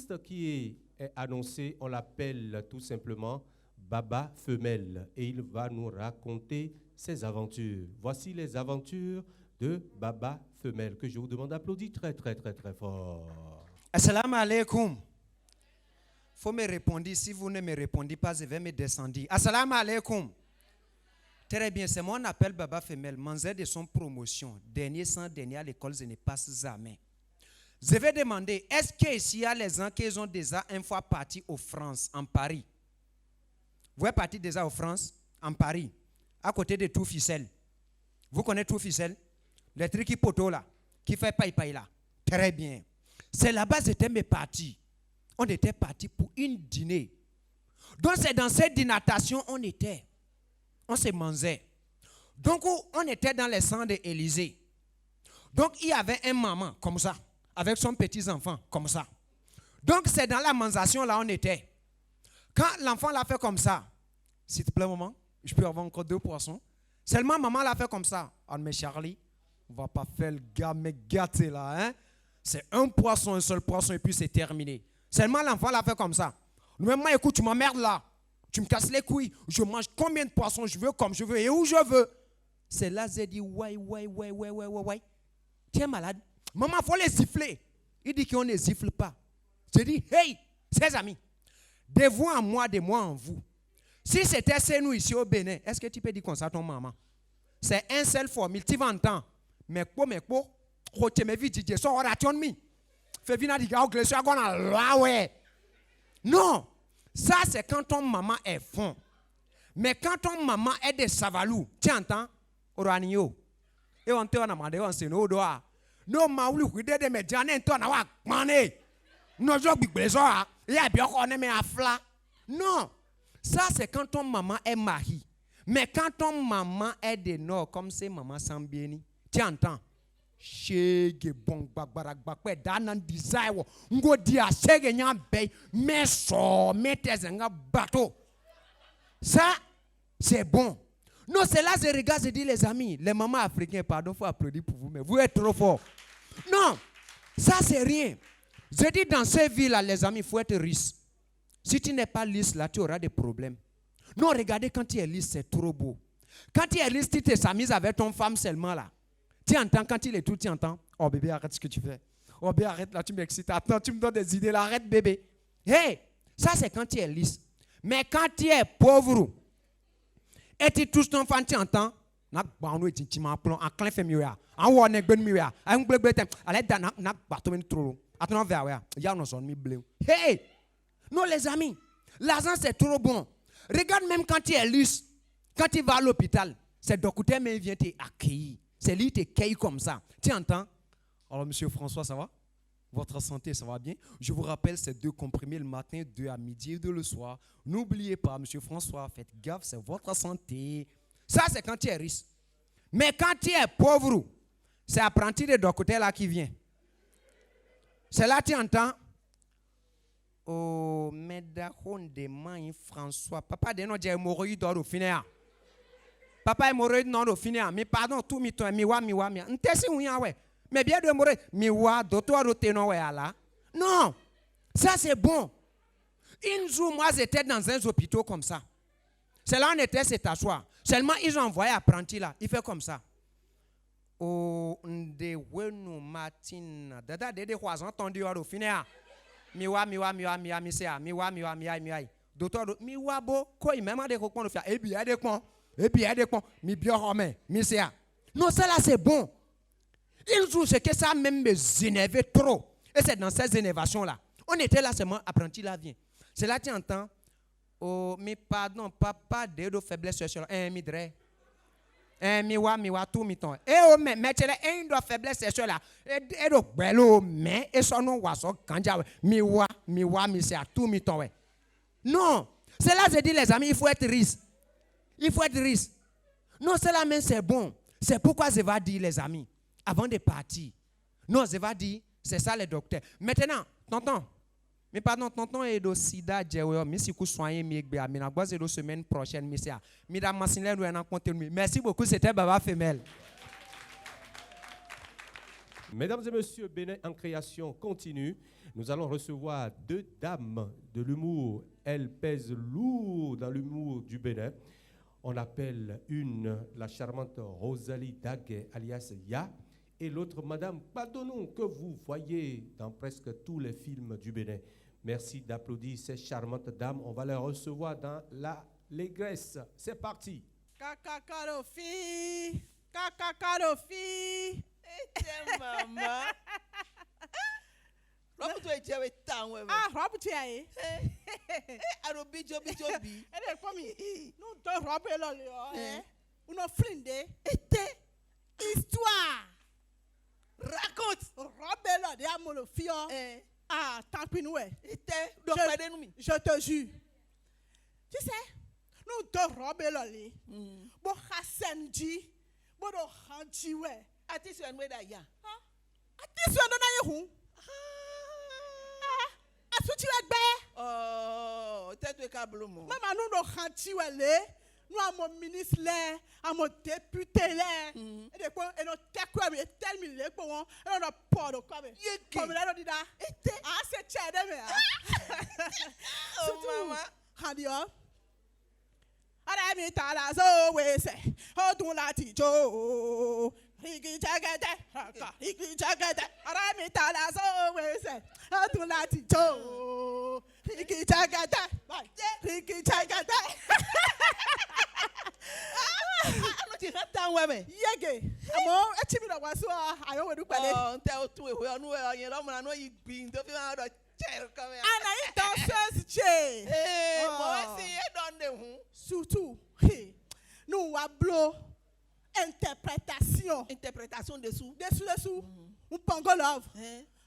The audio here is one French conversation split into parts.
l'artiste qui est annoncé, on l'appelle tout simplement Baba Femelle et il va nous raconter ses aventures. Voici les aventures de Baba Femelle que je vous demande d'applaudir très très très très fort. Assalamu alaikum. Faut me répondre. Si vous ne me répondez pas, je vais me descendre. Assalamu alaikum. Très bien, c'est mon appel Baba Femelle. Manzé de son promotion. Dernier sans dernier à l'école, je ne passe jamais. Je vais demander, est-ce qu'ici, il y a les gens qui sont déjà une fois partis en France, en Paris? Vous êtes partis déjà en France, en Paris, à côté de tout ficelle. Vous connaissez tout ficelle? Les trucs qui poteau là, qui fait paille là. Très bien. C'est là-bas que j'étais mes partis. On était partis pour une dîner. Donc c'est dans cette dînatation on était. On se mangeait. Donc on était dans les sangs d'Élysée. Donc il y avait un maman comme ça, avec son petit enfant comme ça. Donc c'est dans la mansation là on était. Quand l'enfant l'a fait comme ça, s'il te plaît maman, je peux avoir encore 2 poissons. Seulement maman l'a fait comme ça. Ah mais Charlie, on va pas faire le gars me gâter là, hein? C'est un poisson, un seul poisson et puis c'est terminé. Seulement l'enfant l'a fait comme ça. Même moi, écoute, tu m'emmerdes là. Tu me casses les couilles. Je mange combien de poissons je veux, comme je veux et où je veux. C'est là que j'ai dit, ouais. Tu es malade. Maman, il faut les siffler. Il dit qu'on ne siffle pas. J'ai dit, hey, ses amis, de vous en moi, de moi en vous. Si c'était chez nous ici au Bénin, est-ce que tu peux dire comme ça à ton maman? C'est un seul formule. Tu vas entendre. Mais quoi, non, ça c'est quand ton maman est fond. Mais quand ton maman est de Savalou, tu entends? Oranio. Et on te demande, on se nous doit. Non, maoulou, vous devez me dire, on a mané. Non, je suis besoin. Il y a bien qu'on aime à fla. Non, ça c'est quand ton maman est mariée. Mais quand ton maman est de nord, comme c'est maman Sambieni, tu entends? Shege bon bagbaragba danan desire ngo dia shege nya bay mais so metezenga bateau. Ça c'est bon. Non, c'est là je regarde, je dis les amis, les mamans africains, pardon, faut applaudir pour vous, mais vous êtes trop forts. Non, ça c'est rien. Je dis dans ces villes là les amis, faut être riche. Si tu n'es pas lisse là, tu auras des problèmes. Non, regardez quand tu es lisse, c'est trop beau. Quand tu es lisse, tu te s'amuses avec ton femme seulement là. Tu entends quand il est tout, tu entends. Oh bébé, arrête ce que tu fais. Oh bébé, arrête là, tu m'excites. Attends, tu me donnes des idées là, arrête bébé. Hey, ça c'est quand tu es lisse. Mais quand tu es pauvre, et tu touches ton fan, tu entends. Nak banou et tu m'appelles en clin fait mieux. En haut, on est ben mieux. En bleu bleu, allez dans nak bateau men trop. Attends vers ouais. Ya non son mi bleu. Hey, non les amis, l'argent c'est trop bon. Regarde même quand tu es lisse, quand tu vas à l'hôpital, c'est docteur mais il vient t'accueillir. C'est lui qui t'accueille comme ça. Tu entends? Alors, monsieur François, ça va? Votre santé, ça va bien? Je vous rappelle, c'est 2 comprimés le matin, 2 à midi et 2 le soir. N'oubliez pas, monsieur François, faites gaffe, c'est votre santé. Ça, c'est quand tu es riche. Mais quand tu es pauvre, c'est apprenti de docteur là qui vient. C'est là que tu entends? Oh, mais d'accord, demain, François. Papa, de nous dire, mourir d'or au final. Papa est mort non au final, mais pardon tout mi toi miwa. Ntesi ouya ouais. Mais bien de mourir miwa docteur roténo ouais là. Non. Ça c'est bon. Une jour moi j'étais dans un hôpital comme ça. C'est là on était c'est asseoir. Seulement ils ont envoyé apprenti là, il fait comme ça. Oh nde wenu matin. Dada de quoi entendu au final. Miwa docteur miwa bo ko il même de ko on faire et bien de quoi. Et puis, il y a des points. Non, ça là, c'est bon. Une jour, c'est que ça même me énervait trop. Et c'est dans ces énervations-là. On était là, seulement, apprenti là vient. C'est là que tu entends. Oh, mais pardon, papa, de faiblesse sexuelle. Midre. Miwa, tout mi-temps. Et oh, mais tu as une faiblesse sexuelle là. Et donc, bello, mais, et son nom, wasso, kanja, miwa, tout mi-temps. Non. C'est là que je dis, les amis, il faut être riche. Il faut être riche. Non, cela même c'est bon. C'est pourquoi je vais dire, les amis, avant de partir. Non, je vais dire, c'est ça les docteurs. Maintenant, tonton, mais pardon, tonton est de sida, mais si vous soignez, mais la semaine prochaine, merci beaucoup, c'était Baba Femelle. Mesdames et messieurs, Bénin en création continue. Nous allons recevoir 2 dames de l'humour. Elles pèsent lourd dans l'humour du Bénin. On appelle une la charmante Rosalie Daguet, alias Ya, et l'autre Madame Padonou, que vous voyez dans presque tous les films du Bénin. Merci d'applaudir ces charmantes dames. On va les recevoir dans l'allégresse. C'est parti. Kakakarofi, kakakarofi. Maman. Robu to eje we tan we. Ah, robu ti aye. Aro bijo bi. Ede komi. Nou to robu lo le o. Uno flinde. Ete Histoire. raconte. Robu lo de amolo fio. Ah, tant pis nous. Ete do pade nu mi. Je te jure. Tu sais, nous to robu lo le. Bo hasenji. Bo do hanji we. Ati so enwe da ya. Ati so no na ye hu. Asuti we gbe. Oh, tetu ka blomo. Mama nous do hanji we le. Nous avons ministre là, avons député là. Et de quoi et nous tekwa me tel mi le ko won. Et nous pas de quoi me. Comme là dit da. Ah c'est tchade me. Oh maman. Handio. Ara mi ta la zo we se. O dun la ti jo. Higi jagade. Higi jagade. Ara mi ta la zo we se. O dun la ti jo. Higi jagade. Higi jagade. Ano ti tan we me. Yege. Amo etimi na waso ayo we du pale. Oh, nte o tu we onu we yin lo mo na no yi gbin to fi ma do cher ka me. Ana yi danseuse che. Mo si e don de hu. Surtout, nous avons interprétation. Interprétation dessous. Dessous. Un pangolove.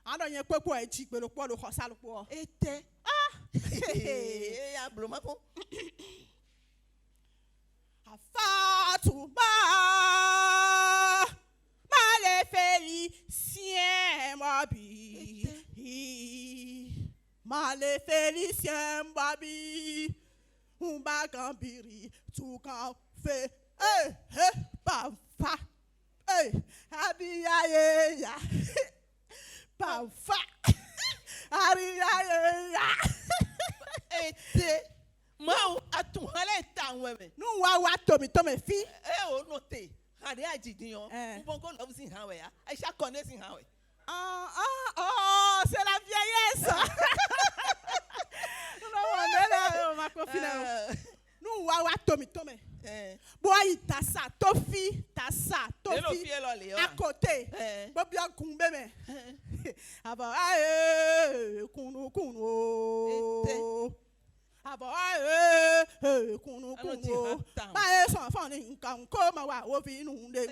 On a un peu pour être le poids de Rossal pour. Ete. Ah! Ya bloma ko. Fatouba. Malé félicien Babi. Malé félicien Babi. Un bagambiri, tout qu'en fait, pamfa, abiyaye, pamfa, abiyaye, Ete. Ma atun hale tan we me. nous wa tome fi, O note. Ade ajidin yo. Ubon ko love sin han we ya. Aisha connect sin han we. oh, c'est la vieillesse. Nous ma copine. Nous wa tome. Boy, tassa, tofi, à côté. Bobia kumbe me. Aba ae kunu. Aba ae kunu. Ba e san fan ni kan ko ma wa ofi nu de.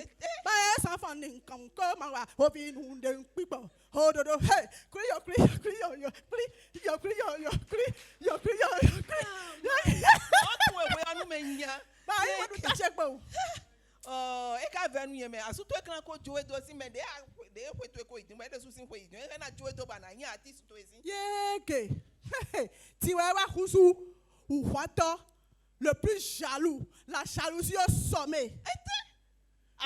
Ba e san fan ni kan ko ma wa ofi nu de pipo. Hododo hey, kri yo. O tu we anu me nya. Ba e wo ta se gbo. Oh, e ka venu ye me. Asuto e kan ko jowe do si me de to ko idin, me de su sin ko idin. E na jowe do ba na yin artist to esin. Yeke. Ti wa husu ou wato le plus jaloux, la jalousie au sommet. Ete.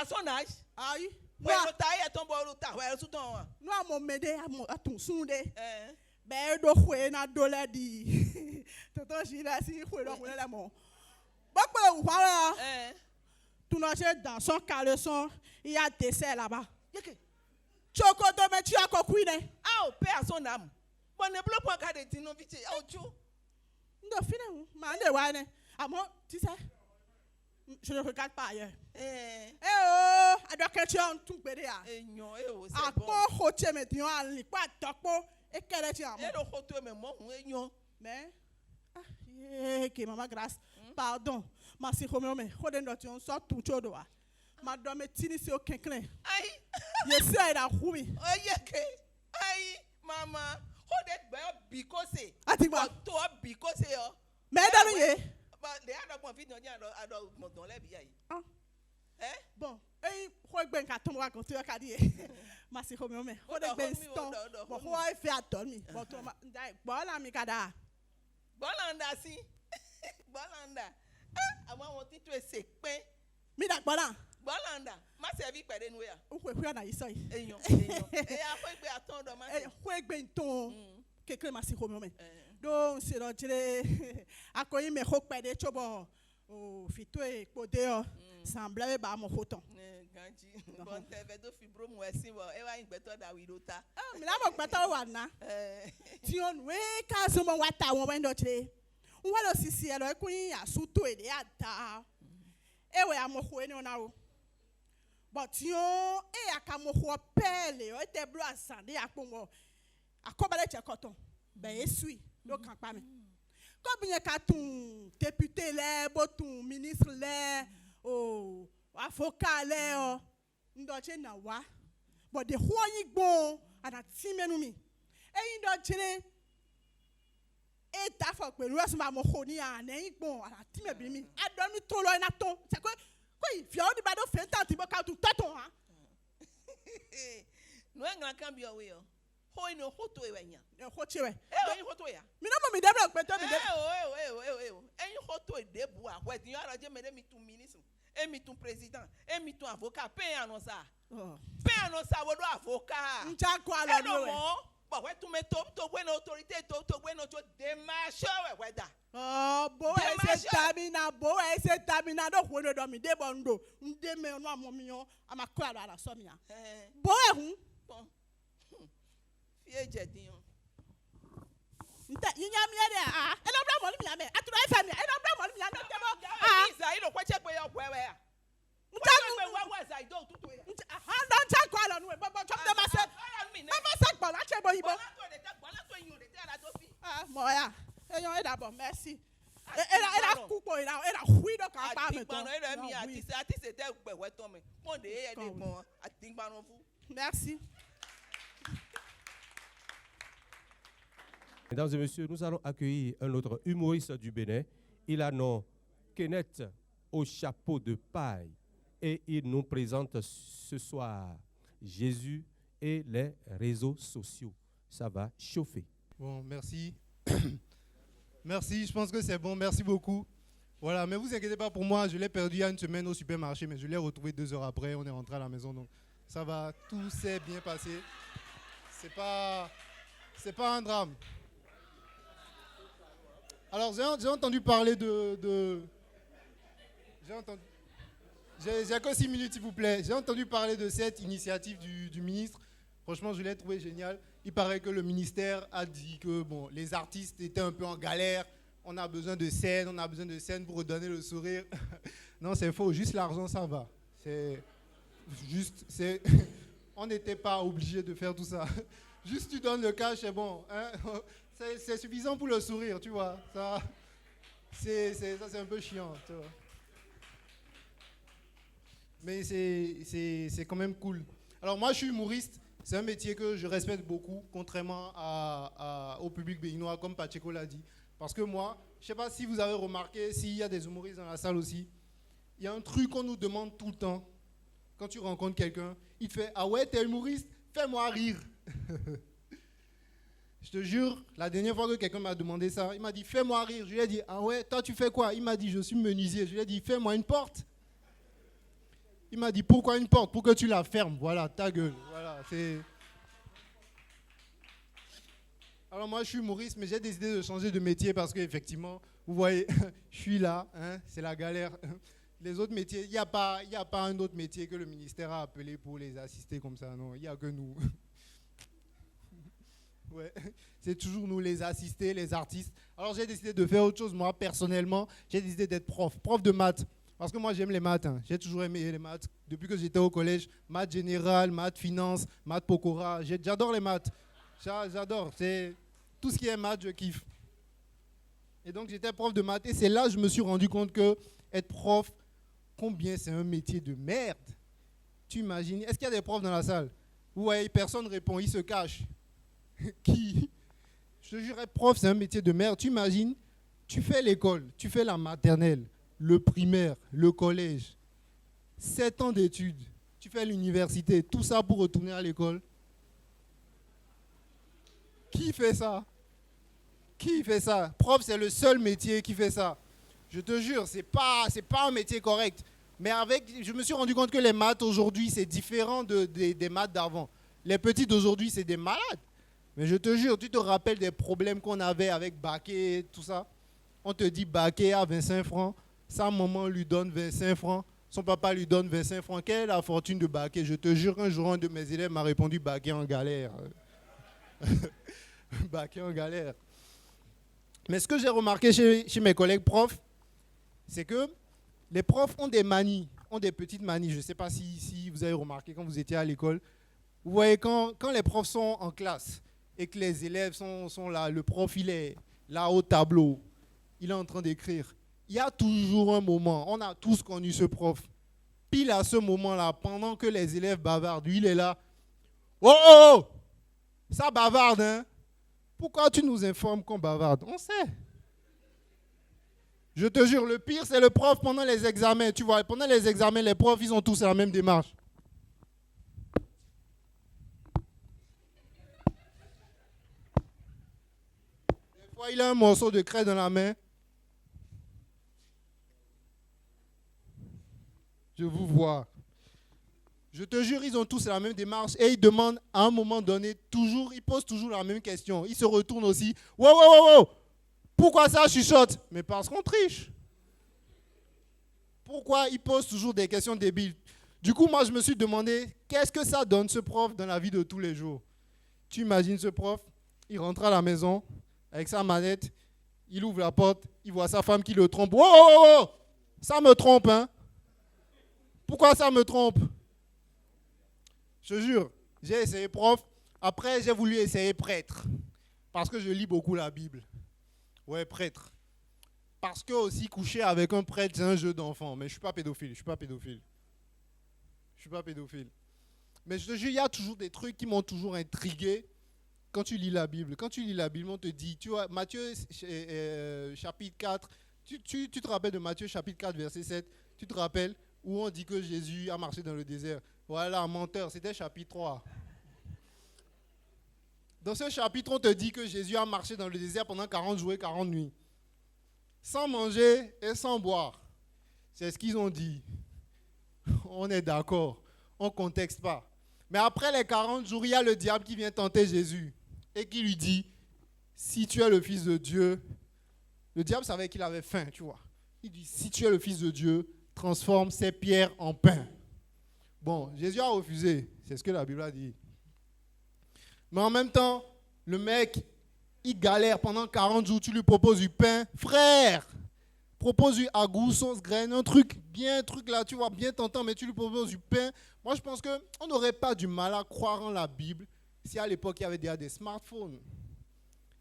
Asonage. Aïe. We lo ta ye ton bo lo ta, we su ton wa. Nous avons médé à ton sonde. Eh. Ben do khwe na dola di. Tonton Gila si khwe do khwe la mon. Bakwe ou wa. Tu n'as dans son caleçon, il y a dessert là-bas. Yeke. Choco de me tu as coquine. Ah, paix à son âme. Bon, ne bloque pas garder tino vite. Ah, tu. Ndo fine, mande wane. Ah moi, tu sais, je ne regarde pas ailleurs. Oh, à doit que tu as un tout pédé. Non, à c'est bon. quoi tu me dis en lit pas topo et quel est Et le photo mais moi non. Mais que maman grâce. Pardon. Ma si comme mais hodem dot on sort tout chodo. Madame tini si aucun clin. Aïe. Je sais la roumi. Oh yeke. Aïe, maman. Hodet ba because. Atigba. To because yo. Mais dame But they had a confidence on dans la vie. Bon, et quoi ben ka ton raconter ka di. Ma si comme mais hodem ben ston. Bon, quoi fait à dormir. Bon, to bon la mi kada. Bolanda si. Bolanda. I want to say pen. Mi da gbara. Bolanda. Ma servi père nous ya. Uhwe na isoi. Eyon. Et après que attend demain. Uhwe nton. Quelque ma si homo men. Donc c'est donc akoyi me hokpe de chobo. Oh fitwe podeo. Semblait ba mo photon. Ganji. Bon teve do fibro mo esi bo. E wa ingbeto da wirota. Ah, mi la mo gbeto wa na. Ti on we ka so mo wata won wendo chire. Wọ́n lọ sisi ẹ lọ ẹkún yín àsútò èdè àdá ewé amọ̀hó ẹni ọ̀nà o bọ̀tí ó àkàmọ̀hó pẹ́ẹ́lì ọ̀ ẹ̀tẹ̀ blu àsàndé àpòmọ̀ àkọ́balẹ̀ tẹ̀ kọ̀tàn bẹ̀yẹ sùn ló kàn pa mi kọ́bi yẹn ká tún député lẹ̀ bó tún ministre lẹ̀ o avocat lẹ̀ ọ ńdọ̀tí nà wá bọ̀dé hó yín gbọ́n àdàtí mẹ́nu mi ẹ̀yin dọ̀tí et ta fois que nous sommes mohoni à n'importe à time bimi a dormi trop loin à ton c'est quoi il vient du bado fait tant tu vas tout ton hein nous un grand cambio oui ho ino hoto ewenya hoto we e hoto ya mi no mo mi develop peto mi en hoto e debu a we tin ara je me mi tu ministre e mi tu président e mi tu avocat pe annoncer wo do avocat nja ko alo no we ouais tu mets to bonne autorité to bonne to démarche ouais da bo ese tamina do ko do mi de bondo nde me no amomi yo amakọ ala so mi ya bo ehun bon fie jedin nta yinya mi ere e no bra mo mi ya me aturo efe mi e no bra mo mi ya no te mo isa ilo kwa chepe yo gwewe ya nta we wa za ido tutu ya don't check ko ala no we bo chop dem ase mama sa gbo la che bo ibo moya eyan e da bo merci era kupo era huido ka pa me to era mi ati se te gbewe to me pon de e de gbon ati gbaron fu merci. Mesdames et messieurs, nous allons accueillir un autre humoriste du Bénin. Il a nom Kenneth au chapeau de paille et il nous présente ce soir Jésus et les réseaux sociaux. Ça va chauffer. Bon, merci. Merci, je pense que c'est bon. Merci beaucoup. Voilà, mais vous inquiétez pas pour moi, je l'ai perdu il y a une semaine au supermarché, mais je l'ai retrouvé 2 heures après, on est rentré à la maison, donc ça va, tout s'est bien passé. C'est pas un drame. Alors, j'ai entendu parler J'ai que 6 minutes, s'il vous plaît. J'ai entendu parler de cette initiative du ministre. Franchement, je l'ai trouvé génial. Il paraît que le ministère a dit que bon, les artistes étaient un peu en galère. On a besoin de scènes pour redonner le sourire. Non, c'est faux. Juste l'argent, ça va. On n'était pas obligé de faire tout ça. Juste tu donnes le cash, c'est bon. Hein? C'est suffisant pour le sourire, tu vois. Ça, c'est un peu chiant, tu vois. Mais c'est quand même cool. Alors moi, je suis humoriste. C'est un métier que je respecte beaucoup, contrairement au public béninois, comme Pacheco l'a dit. Parce que moi, je ne sais pas si vous avez remarqué, s'il y a des humoristes dans la salle aussi, il y a un truc qu'on nous demande tout le temps. Quand tu rencontres quelqu'un, il te fait « Ah ouais, t'es humoriste? Fais-moi rire !» Je te jure, la dernière fois que quelqu'un m'a demandé ça, il m'a dit « Fais-moi rire !» Je lui ai dit « Ah ouais, toi tu fais quoi ?» Il m'a dit « Je suis menuisier !» Je lui ai dit « Fais-moi une porte !» Il m'a dit « Pourquoi une porte? Pour que tu la fermes. Voilà, ta gueule. » Voilà, c'est... Alors moi, je suis humoriste, mais j'ai décidé de changer de métier parce qu'effectivement, vous voyez, je suis là, hein, c'est la galère. Les autres métiers, il n'y a pas un autre métier que le ministère a appelé pour les assister comme ça, non, il n'y a que nous. Ouais, c'est toujours nous, les assistés, les artistes. Alors j'ai décidé de faire autre chose, moi, personnellement, j'ai décidé d'être prof de maths. Parce que moi, j'aime les maths, hein. J'ai toujours aimé les maths. Depuis que j'étais au collège, maths générales, maths finance, maths pokora, j'adore les maths. J'adore, c'est... Tout ce qui est maths, je kiffe. Et donc, j'étais prof de maths. Et c'est là que je me suis rendu compte que être prof, combien c'est un métier de merde. Tu imagines? Est-ce qu'il y a des profs dans la salle? Vous voyez, personne ne répond, ils se cachent. Qui? Je te jure, être prof, c'est un métier de merde. Tu imagines? Tu fais l'école, tu fais la maternelle, le primaire, le collège. 7 ans d'études. Tu fais l'université, tout ça pour retourner à l'école. Qui fait ça? Qui fait ça? Prof, c'est le seul métier qui fait ça. Je te jure, c'est pas un métier correct. Mais je me suis rendu compte que les maths aujourd'hui, c'est différent des maths d'avant. Les petits d'aujourd'hui, c'est des malades. Mais je te jure, tu te rappelles des problèmes qu'on avait avec Baquet, tout ça. On te dit Baquet à 25 francs. Sa maman lui donne 25 francs. Son papa lui donne 25 francs. Quelle est la fortune de Baquet? Je te jure qu'un jour, un de mes élèves m'a répondu Baquet en galère. Baquet en galère. Mais ce que j'ai remarqué chez mes collègues profs, c'est que les profs ont des manies, ont des petites manies. Je ne sais pas si vous avez remarqué quand vous étiez à l'école. Vous voyez, quand les profs sont en classe et que les élèves sont là, le prof, il est là au tableau, il est en train d'écrire. Il y a toujours un moment, on a tous connu ce prof, pile à ce moment-là, pendant que les élèves bavardent, lui, il est là. Oh, oh, oh, ça bavarde, hein? Pourquoi tu nous informes qu'on bavarde? On sait. Je te jure, le pire, c'est le prof pendant les examens. Tu vois, pendant les examens, les profs, ils ont tous la même démarche. Des fois, il a un morceau de craie dans la main. Je vous vois. Je te jure, ils ont tous la même démarche et ils demandent à un moment donné, ils posent toujours la même question. Ils se retournent aussi. Wow, wow, wow, wow. Pourquoi ça chuchote? Mais parce qu'on triche. Pourquoi ils posent toujours des questions débiles? Du coup, moi, je me suis demandé, qu'est-ce que ça donne ce prof dans la vie de tous les jours? Tu imagines ce prof, il rentre à la maison avec sa manette, il ouvre la porte, il voit sa femme qui le trompe. Wow, wow, wow, wow. Ça me trompe, hein? Pourquoi ça me trompe? Je te jure, j'ai essayé prof. Après, j'ai voulu essayer prêtre. Parce que je lis beaucoup la Bible. Ouais, prêtre. Parce que aussi coucher avec un prêtre, c'est un jeu d'enfant. Mais je ne suis pas pédophile. Mais je te jure, il y a toujours des trucs qui m'ont toujours intrigué quand tu lis la Bible. Quand tu lis la Bible, on te dit, tu vois, Matthieu chapitre 4, tu te rappelles de Matthieu chapitre 4, verset 7, tu te rappelles où on dit que Jésus a marché dans le désert. Voilà, menteur, c'était chapitre 3. Dans ce chapitre, on te dit que Jésus a marché dans le désert pendant 40 jours et 40 nuits. Sans manger et sans boire. C'est ce qu'ils ont dit. On est d'accord. On ne contexte pas. Mais après les 40 jours, il y a le diable qui vient tenter Jésus et qui lui dit, si tu es le Fils de Dieu, le diable savait qu'il avait faim, tu vois. Il dit, si tu es le Fils de Dieu, transforme ces pierres en pain. Bon, Jésus a refusé. C'est ce que la Bible a dit. Mais en même temps, le mec, il galère pendant 40 jours. Tu lui proposes du pain. Frère, propose-lui à goût, sauce graine, un truc là, tu vois, bien tentant, mais tu lui proposes du pain. Moi, je pense qu'on n'aurait pas du mal à croire en la Bible si à l'époque, il y avait déjà des smartphones.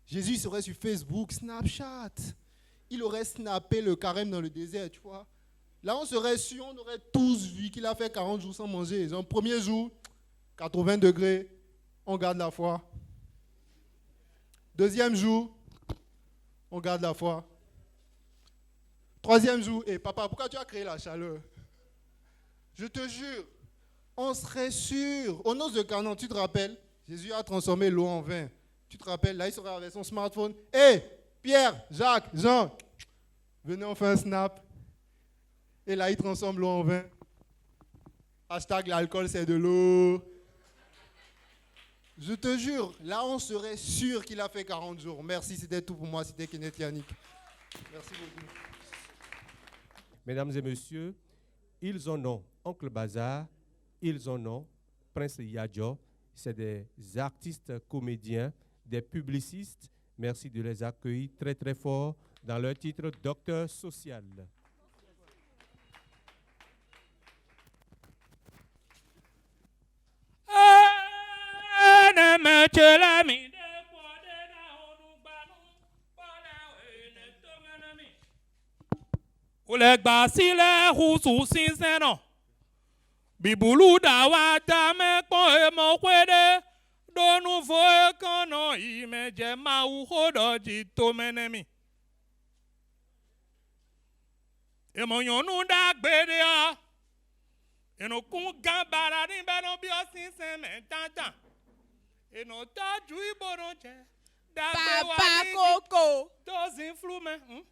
Jésus serait sur Facebook, Snapchat. Il aurait snappé le carême dans le désert, tu vois. Là, on serait sûr, on aurait tous vu qu'il a fait 40 jours sans manger. Le premier jour, 80 degrés, on garde la foi. Deuxième jour, on garde la foi. Troisième jour, et papa, pourquoi tu as créé la chaleur? Je te jure, on serait sûr. Au noces de Canaan, tu te rappelles? Jésus a transformé l'eau en vin. Tu te rappelles? Là, il serait avec son smartphone. Hé, Pierre, Jacques, Jean, venez, on fait un snap. Et là, il transforme l'eau en vin. Hashtag l'alcool, c'est de l'eau. Je te jure, là, on serait sûr qu'il a fait 40 jours. Merci, c'était tout pour moi. C'était Kenneth Yannick. Merci beaucoup. Mesdames et messieurs, ils en ont Oncle Bazar, ils en ont Prince Yadjo. C'est des artistes comédiens, des publicistes. Merci de les accueillir très très fort dans leur titre Docteur Social. Ulegba sile husu sinseno bibulu dawa dame ko emo kwede donu fo kono imeje ma uhodo ji to menemi emo yonu da gbede a eno kun gambara ni beno bi o sinsen me tanta eno taju iboro je da gbe wa Papa ni Coco. does influme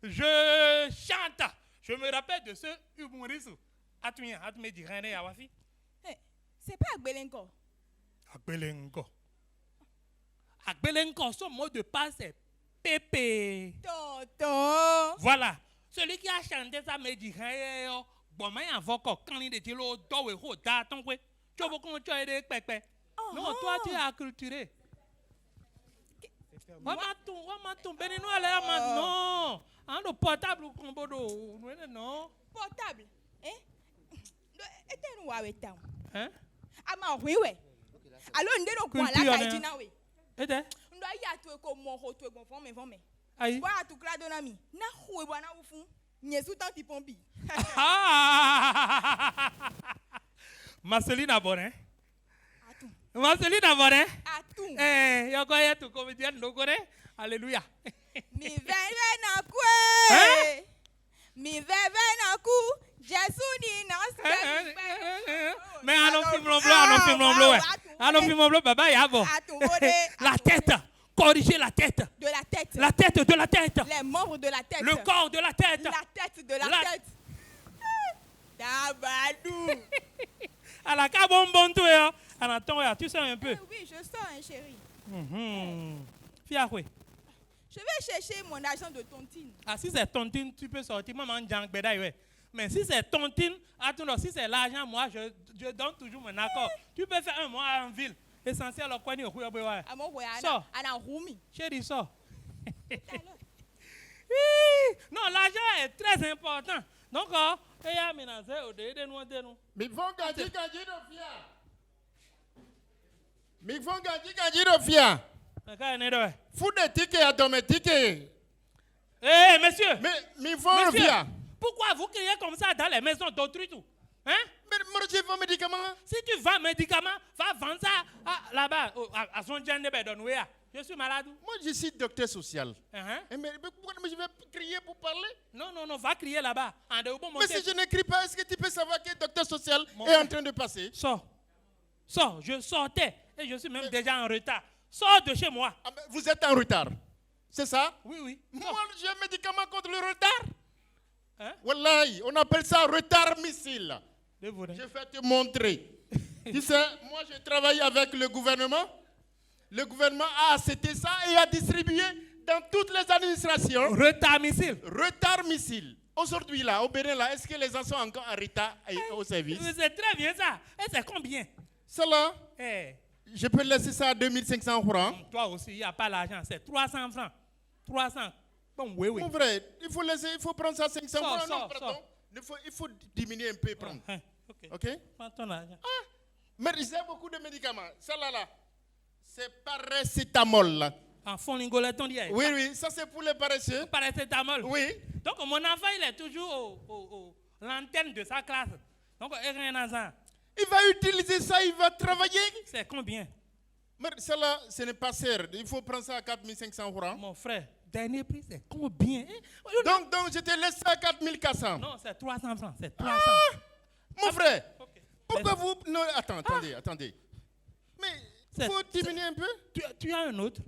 Je chante. Je me rappelle de ce humorisme. Atunya, atume di rene ya wafi. C'est pas Agbelenko. Agbelenko. Agbelenko, son mot de passe c'est Pépé. Tonton. Voilà. Celui qui a chanté ça me dit rien. Bon, mais avant quand il était là, il était là, tu vois comment tu as aidé Pépé. Non, toi tu es acculturé. On m'a tombé non. Le portable ou combodo. Non. Portable. Hein? Était-nous avec toi? Hein? Ah, oui, oui. Alors, on est dans Culture, la hein. caïtina, oui. Était? On doit y aller comme mon retour, bon, mais. Aïe. Voilà, tout clair de l'ami. Na roué, voilà, au fond. N'y sous tant de pompi. Marceline Aborin. Attends. Marceline Aborin. Attends. Eh, yoko ya tu comédienne logore. Alléluia. Mi veve na kwe. Mi veve na ku. Jésus ni nas. Mais allons film bleu, allons film bleu, baba yabo. La tête. Corriger la tête. De la tête. La tête de la tête. Les membres de la tête. Le corps de la tête. La tête de la tête. Tabadou. À la cabon toi. Attends, tu sens un peu. Oui, je sens, hein, chérie. Fiakwe. Je vais chercher mon argent de tontine. Ah, si c'est tontine, tu peux sortir. Maman, Djank Bedaï, ouais. Mais si c'est tontine, attends, si c'est l'argent, moi, je donne toujours mon accord. Tu peux faire un mois en ville. Essentiel, au coin de Rouya. Sors. Chérie, sors. Non, l'argent est très important. Donc, il y a menacé au dé de nous. Mais il faut gagner de fia. Mais il faut gagner de fia. Faut des tickets à ton ticket. Eh, monsieur. Mais il faut un fia. Pourquoi vous criez comme ça dans les maisons d'autrui tout? Hein? Mais moi, je vends médicaments. Si tu vends médicaments, va vendre ça là-bas, à son gen de Bedonouéa. Je suis malade. Moi, je suis docteur social. Mais pourquoi je vais crier pour parler? Non, va crier là-bas. Mais si je n'écris pas, est-ce que tu peux savoir que le docteur social est en train de passer? Sors, je sortais et je suis même déjà en retard. Sors de chez moi. Ah, vous êtes en retard, c'est ça? Oui. Moi, j'ai un médicament contre le retard. Hein? Wallahi, on appelle ça retard missile. Je vais te montrer. Tu sais, moi je travaille avec le gouvernement. Le gouvernement a accepté ça et a distribué dans toutes les administrations. Retard missile. Retard missile. Aujourd'hui là, au Bénin là, est-ce que les gens sont encore en retard au service? C'est très bien ça. Et c'est combien? Cela, je peux laisser ça à 2500 francs. Toi aussi, il n'y a pas l'argent. C'est 300 francs. 300. Bon, oui. Mon frère, il faut prendre ça à 500 francs. Non, pardon. Il faut diminuer un peu et prendre. Ok? Prends ton argent. Mais j'ai beaucoup de médicaments. Ça là, c'est paracétamol. En fond, l'ingolet, on dit. Oui, ça c'est pour les paresseux. Paracétamol. Oui. Donc mon enfant, il est toujours l'antenne de sa classe. Donc, il va utiliser ça, il va travailler. C'est combien? Mais cela, ce n'est pas cher. Il faut prendre ça à 4500 francs. Mon frère, dernier prix, c'est combien? Donc, je te laisse ça à 4400. Non, c'est 300 francs. C'est 300. Mon frère, pourquoi vous... Non, attendez. Mais il faut diminuer un peu. Tu as un autre?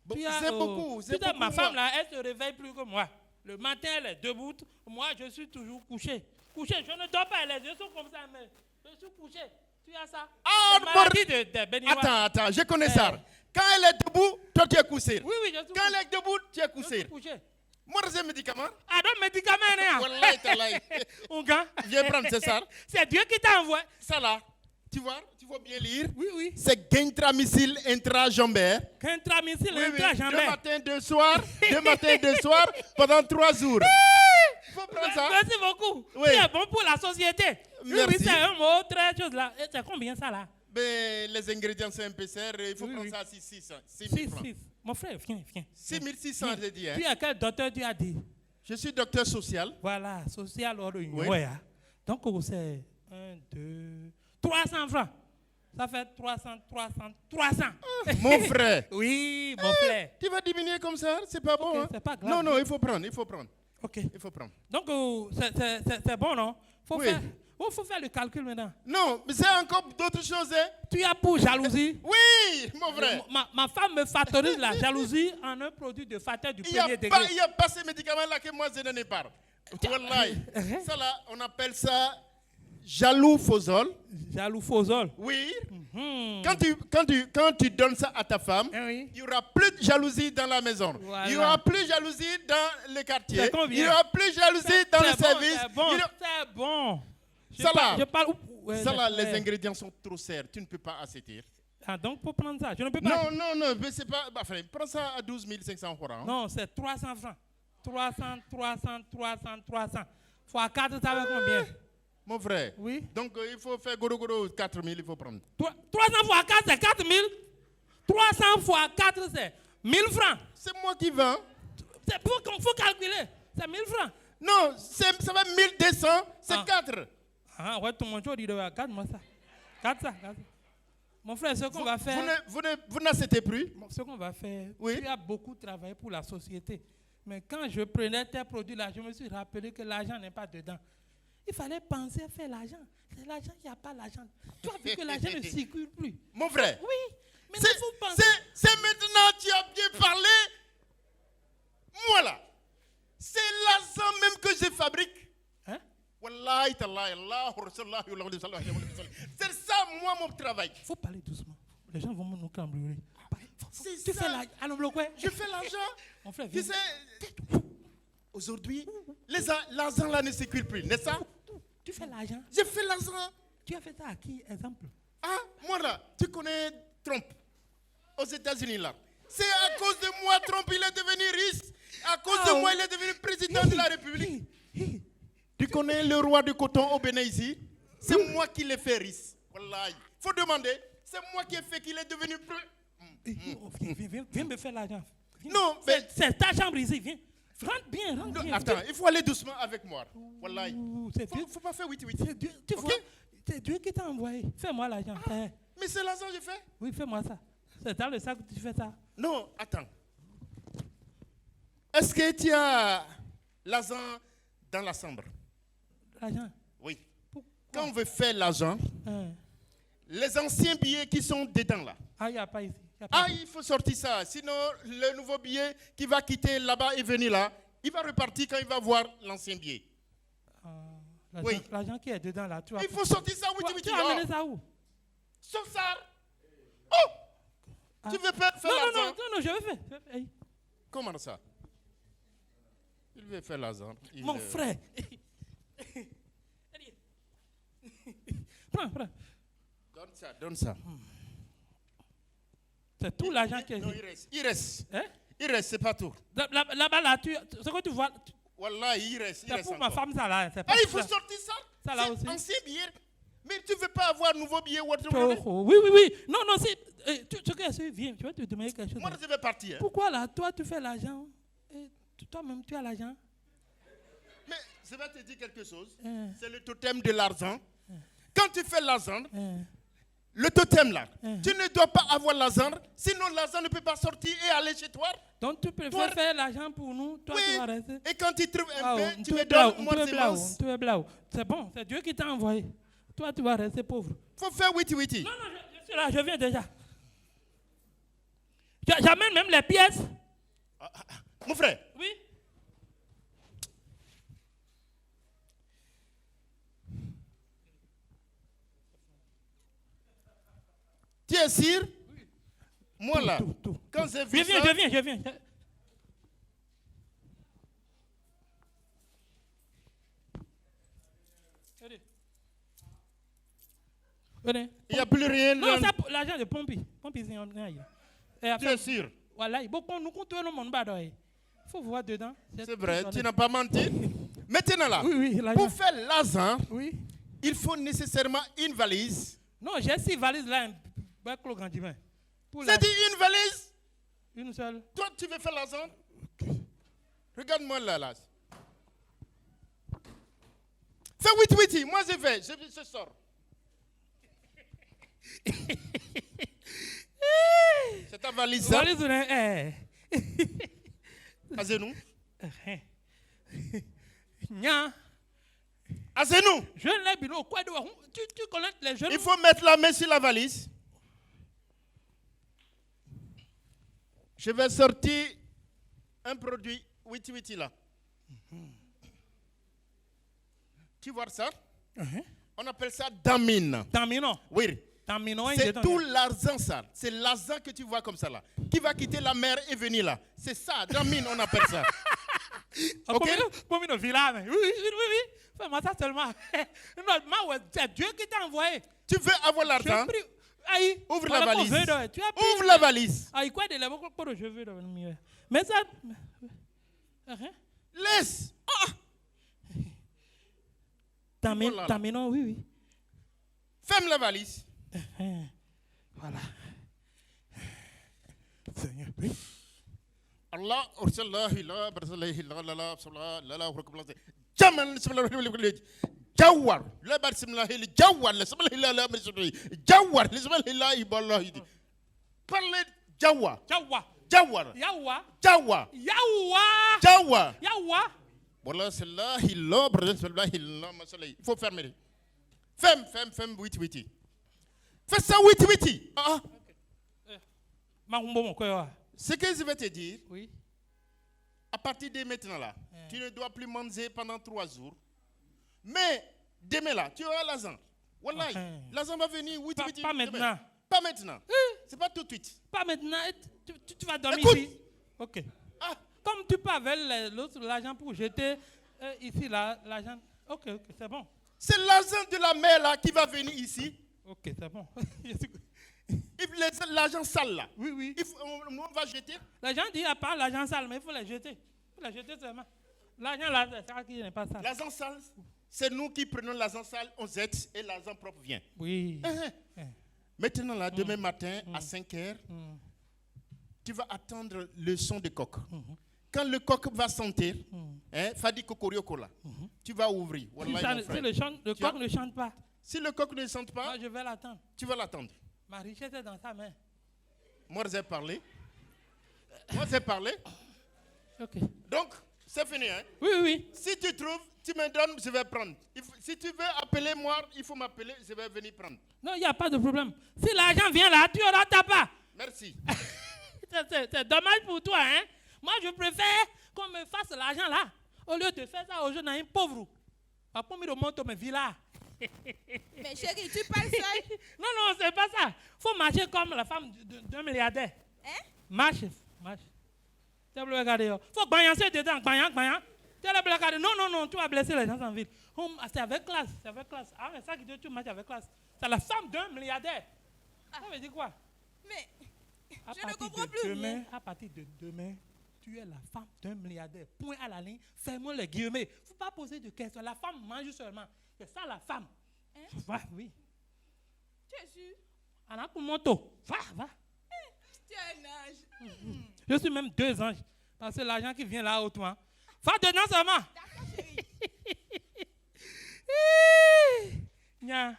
Bon, c'est beaucoup. Ma femme, là, elle se réveille plus que moi. Le matin, elle est debout. Moi, je suis toujours couché. Je ne dors pas. Les yeux sont comme ça, mais je suis couché. Tu as ça? Attends, je connais ça. Quand elle est debout, toi tu es couché. Oui, je suis Quand elle est debout, tu es couché. Je suis couché. Moi, j'ai un médicament. Ah, donc médicament, Wallahi, talaï. Viens prendre, c'est ça. C'est Dieu qui t'a envoyé. Ça là, tu vois bien lire. Oui. C'est Gentramicine intrajambaire. Gentramicine intrajambaire. 2 matins, 2 soirs, 2 matins, 2 soirs, pendant 3 jours. Il faut prendre ça. Merci beaucoup. Oui. C'est bon pour la société. Merci. Oui, c'est un mot très chose là. Et c'est combien ça là? Ben, les ingrédients sont un peu chers. Il faut prendre ça à 6 francs. Mon frère, viens. 6600, j'ai dit. Hein. Tu es quel docteur tu as dit? Je suis docteur social. Voilà, social. Oui. Donc, c'est 1, 2, 300 francs. Ça fait 300. Mon frère. Oui, mon frère. Tu vas diminuer comme ça, c'est pas bon. Hein? C'est pas grave. Non, il faut prendre. Ok. Il faut prendre. Donc, c'est bon, non? Il faut faire le calcul maintenant. Non, mais c'est encore d'autres choses. Hein? Tu as pour jalousie? Oui, mon frère. Ma femme me factorise la jalousie en un produit de facteur du premier degré. Il n'y a pas ces médicaments-là que moi je n'en ai pas. Wallahi. Ça là, on appelle ça jaloux fozol. Jaloux Fozol. Oui. Mhm. Quand tu donnes ça à ta femme, Eh oui. il n'y aura plus de jalousie dans la maison. Voilà. Il n'y aura plus de jalousie dans le quartier. C'est combien? Il n'y aura plus de jalousie dans le C'est bon, service. c'est bon, Il y aura- c'est bon. Je Ça parle- là. je parle. Ouais, Ça là, ouais. les ingrédients sont trop serres. Tu ne peux pas assétir. Ah, donc pour prendre ça, je ne peux pas. Non, mais c'est pas. Bah, enfin, prends ça à 12 500 francs. Hein. Non, c'est 300 francs. 300. Fois 4, ça va combien? Mon frère. Oui. Donc, il faut faire goro 4 000, il faut prendre. 300 fois 4, c'est 4 000. 300 fois 4, c'est 1000 francs. C'est moi qui vends. Il faut calculer. C'est 1000 francs. Non, ça va 1200, c'est Ah. 4. Ah, ouais, tout le monde dit, garde-moi ça. Garde ça. Mon frère, ce qu'on va faire. Vous n'acceptez plus? Ce qu'on va faire, Oui. tu as beaucoup travaillé pour la société. Mais quand je prenais tes produits-là, je me suis rappelé que l'argent n'est pas dedans. Il fallait penser à faire l'argent. C'est l'argent, il n'y a pas l'argent. Tu as vu que l'argent ne circule plus. Mon frère. Oui, mais il faut penser. C'est maintenant que tu as bien parlé. Moi là, c'est l'argent même que je fabrique. Hein? Wallahi tallahi, Allahu Rasulullah, Allahu sallallahu alayhi wa sallam. C'est ça, moi, mon travail. Il faut parler doucement. Les gens vont nous cambrioler. C'est Tu ça. fais la... Allons, bloquer. Je fais l'argent. Mon frère, Tu viens. sais, aujourd'hui, l'argent là ne circule plus, n'est-ce pas? Tu fais l'argent. Je fais l'argent. Tu as fait ça à qui, exemple? Ah, moi là, tu connais Trump aux États-Unis là. C'est à cause de moi, Trump, il est devenu riche. À cause de moi, il est devenu président de la République. Tu connais le roi du coton au Bénin ici? C'est moi qui l'ai fait riche. Wallahi. Faut demander. C'est moi qui ai fait qu'il est devenu Viens me faire l'argent. Viens. Non, mais C'est ta chambre ici, viens. Rentre bien. non, attends, il faut aller doucement avec moi. Wallahi. C'est Dieu. Faut pas faire 8-8. C'est Dieu. Tu vois, c'est Dieu qui t'a envoyé. Fais-moi l'argent. Eh, Mais c'est l'argent que je fais. Oui, fais-moi ça. C'est dans le sac que tu fais ça. Non, attends. Est-ce que tu as l'argent dans la chambre? L'argent. Oui. Quand on veut faire l'argent, Hein. les anciens billets qui sont dedans là. Ah, il n'y a pas ici. Y a pas Ah, ici. il faut sortir ça. Sinon, le nouveau billet qui va quitter là-bas et venir là, il va repartir quand il va voir l'ancien billet. L'argent, oui. l'argent qui est dedans là. Tu Il faut sortir ça, oui, tu as amené ça où? Sauf ça. Oh! Ah. Tu veux pas faire l'argent? Non, je vais faire. Hey. Comment ça? Il veut faire l'argent. Mon frère. Prends. Donne ça. C'est tout l'argent qui est Non, ici. il reste. Hein? Il reste, c'est pas tout. Là-bas, là, ce que tu vois, Wallah, il reste. c'est pour ma femme, ça là. C'est pas Ah, il faut ça. sortir ça. Ça là C'est aussi. ancien billet. Mais tu veux pas avoir un nouveau billet ou autre Oui. Non, ce que je viens, tu vas te demander quelque chose. Moi, je vais partir. Pourquoi là, toi, tu fais l'argent et toi-même, tu as l'argent? Mais je vais te dire quelque chose. Hein. C'est le totem de l'argent. Quand tu fais l'argent, Hein. le totem là, Hein. tu ne dois pas avoir l'argent, sinon l'argent ne peut pas sortir et aller chez toi. Donc tu préfères Toi- faire l'argent pour nous, toi tu vas rester. Et quand tu trouves un Ah, peu, tu tu me es blau, donnes moi tu es blau, semence. tu es blau. C'est bon, c'est Dieu qui t'a envoyé. Toi tu vas rester pauvre. Faut faire witi. Non, je suis là, je viens déjà. J'amène même les pièces. Mon frère, Oui. tu es sûr? Moi là, Tout. quand j'ai vu ça, Je viens. Venez. il n'y a plus rien. Non, dans- c'est pour l'argent de Pompi. Pompi, c'est un. Tu es sûr? Voilà, beaucoup nous comptons le monde bas. Il faut voir dedans. C'est vrai, tu n'as pas menti. Maintenant là, Oui, l'argent. pour faire l'argent, Oui. il faut nécessairement une valise. Non, j'ai 6 valises là, un bac le grand divin. Pour C'est dit une valise? une seule. Toi, tu veux faire l'argent? Regarde-moi là. Fais witi. Moi, je vais. Je sors. C'est ta valise, ça? Valise, À genoux. Nya. À genoux. Je l'ai bino. Quoi de tu connais les jeunes? Il faut mettre la main sur la valise. Je vais sortir un produit witi là. Tu vois ça? Uh-huh. On appelle ça damine. Tamino. Oui. Tamino. C'est tout l'argent sale. C'est l'argent que tu vois comme ça là. Qui va quitter la mer et venir là. C'est ça, damine, on appelle ça. Ok? Pour le village. Oui. Fais-moi ça seulement. Non, c'est Dieu qui t'a envoyé. Tu veux avoir l'argent? Ouvre la valise. Ouvre la valise. Quoi de la pour je veux devenir. Mais ça. Laisse. Tamino, oui. Ferme la valise. Voilà. Seigneur, oui. Allah, Ursallah, Barsalahi, Lala, Jamal, Jawar, la Barsimlahi, Jawar, la Samalhila, Jawar, les Samalhila, Iballahi. Parlez Jawar. Jawar. Voilà, c'est là, il faut fermer. Ferme, 8-8. Fais ça 8-8. Ce que je vais te dire, oui. À partir de maintenant là, tu ne dois plus manger pendant 3 jours. Mais demain là, tu auras l'argent. Wallahi, l'argent va venir 8-8. Pas maintenant. Pas maintenant. C'est pas tout de suite. Pas maintenant. Tu vas dormir Écoute. ici. Ok. Comme tu peux avec l'argent pour jeter ici l'argent. Ok, c'est bon. C'est l'argent de la mer là qui va venir ici. Ok, c'est bon. L'argent sale là. Oui. On va jeter. L'argent dit à part l'argent sale, mais il faut les jeter. Il faut les jeter seulement. L'argent là, c'est ça qui n'est pas sale. L'argent sale, c'est nous qui prenons l'argent sale, on jette et l'argent propre vient. Oui. Maintenant là, demain matin à 5h, tu vas attendre le son de coq. Quand le coq va sentir, Fadi Kokorioko là, tu vas ouvrir. Wallahi, Si le coq ne chante pas, si le coq ne chante pas, moi je vais l'attendre. tu vas l'attendre. Ma richesse est dans sa main. Moi j'ai parlé. Ok. Donc, c'est fini. Hein? Oui. Si tu trouves, tu me donnes, je vais prendre. Si tu veux appeler moi, il faut m'appeler, je vais venir prendre. Non, il n'y a pas de problème. Si l'argent vient là, tu auras ta part. Merci. C'est dommage pour toi, hein? Moi, je préfère qu'on me fasse l'argent là, au lieu de faire ça aux jeunes, un pauvre. Pas pour me remonter mes villas. Mais chérie, tu parles seul? Non, c'est pas ça. Il faut marcher comme la femme d'un milliardaire. Hein? Marche. Tu vas regarder. Il faut balancer dedans, Tu vas regarder. Non, tu vas blesser les gens en ville. C'est avec classe. Ah, mais ça qui tu marches avec classe. C'est la femme d'un milliardaire. Ça veut dire quoi? Mais je ne comprends plus rien. À partir de demain, tu es la femme d'un milliardaire. Point à la ligne, fermons les guillemets. Il ne faut pas poser de questions. La femme mange seulement. C'est ça la femme. Va, oui. Tu es sûr? Anna pour moto. Va. Tu es un ange. Je suis même 2 anges. Parce que l'argent qui vient là autour. Va dedans seulement. D'accord, chérie. Nya.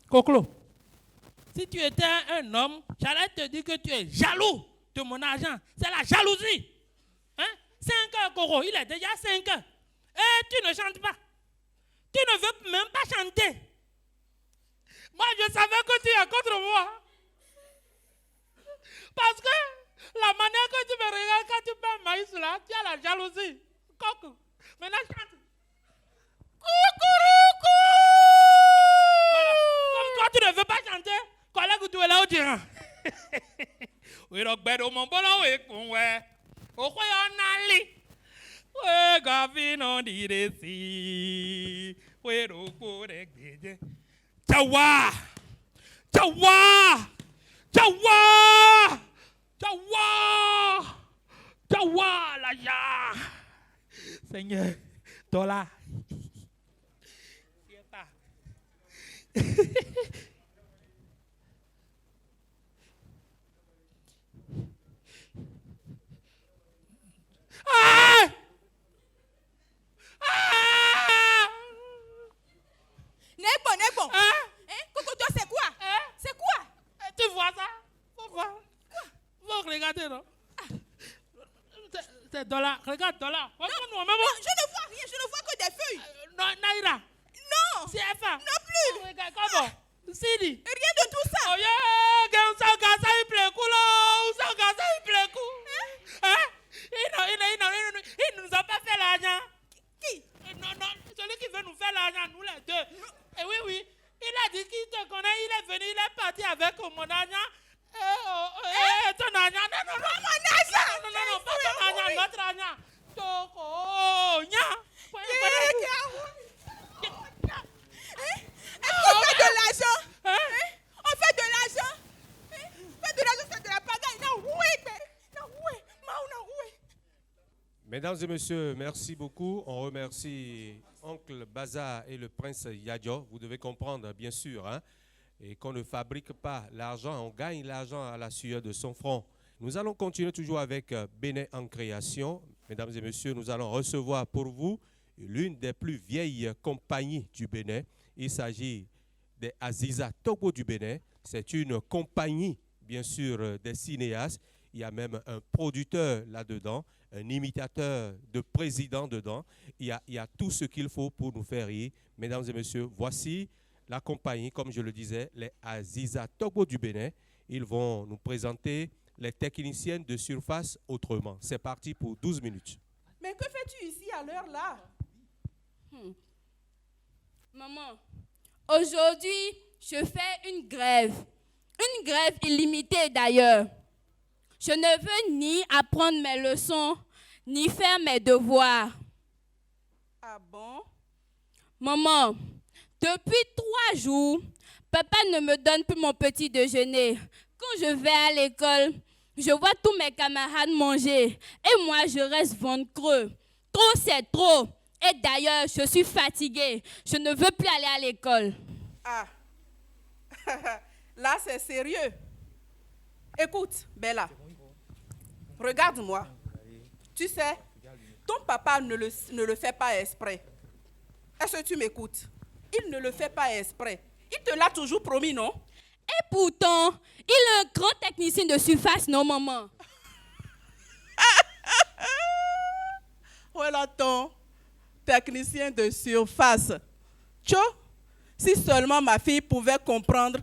Koklo, si tu étais un homme, j'allais te dire que tu es jaloux de mon argent. C'est la jalousie. 5 heures, Koko, il est déjà 5 heures. Et tu ne chantes pas. Tu ne veux même pas chanter. Moi, je savais que tu es contre moi. Parce que la manière que tu me regardes quand tu perds maïs là, tu as la jalousie. Coco, maintenant chante. Coucouroucou! Voilà. Comme toi, tu ne veux pas chanter, collègue, tu es là au tyran. Oui, donc, ben, mon bon, oui, ouais. Au quoi on a li? Oui, Gavin, on dit ici. Oui, donc, Jawa! La ya! Seigneur, dollar. N'est-ce pas? Coco, toi, c'est quoi? C'est quoi? Tu vois ça? Pourquoi? Faut regarder, non? C'est dollar. Regarde, dollar. Non, je ne vois Naira. Non. CFA. Non plus. Comment? Sidi. Rien de tout ça. Oh yeah, que on s'en casse il plaît cool. On s'en casse il plaît cool. Hein? Ils nous ont pas fait l'argent. Qui? Non, celui qui veut nous faire l'argent, nous les deux. Et oui. Il a dit qu'il te connaît, il est venu, il est parti avec mon argent. Ton argent. Non. Mon argent. Non, pas ton argent, notre argent. On fait de l'argent. On fait de l'argent. Fait de l'argent, c'est de la pagaille. Non, oui. Mesdames et messieurs, merci beaucoup. On remercie Oncle Baza et le prince Yadjo. Vous devez comprendre, bien sûr, et qu'on ne fabrique pas l'argent, on gagne l'argent à la sueur de son front. Nous allons continuer toujours avec Bénin en création. Mesdames et messieurs, nous allons recevoir pour vous l'une des plus vieilles compagnies du Bénin. Il s'agit des Aziza Togo du Bénin. C'est une compagnie, bien sûr, des cinéastes. Il y a même un producteur là-dedans, un imitateur de président dedans. Il y a tout ce qu'il faut pour nous faire rire. Mesdames et messieurs, voici la compagnie, comme je le disais, les Aziza Togo du Bénin. Ils vont nous présenter les techniciennes de surface autrement. C'est parti pour 12 minutes. Mais que fais-tu ici à l'heure là? Maman, aujourd'hui, je fais une grève. Une grève illimitée d'ailleurs. Je ne veux ni apprendre mes leçons, ni faire mes devoirs. Ah bon? Maman, depuis 3 jours, papa ne me donne plus mon petit déjeuner. Quand je vais à l'école, je vois tous mes camarades manger et moi je reste ventre creux. Trop c'est trop. Et d'ailleurs, je suis fatiguée. Je ne veux plus aller à l'école. Ah, là c'est sérieux. Écoute, Bella, regarde-moi. Tu sais, ton papa ne le fait pas exprès. Est-ce que tu m'écoutes? Il ne le fait pas exprès. Il te l'a toujours promis, non? Et pourtant, il est un grand technicien de surface, non, maman? Voilà ton technicien de surface. Tcho, si seulement ma fille pouvait comprendre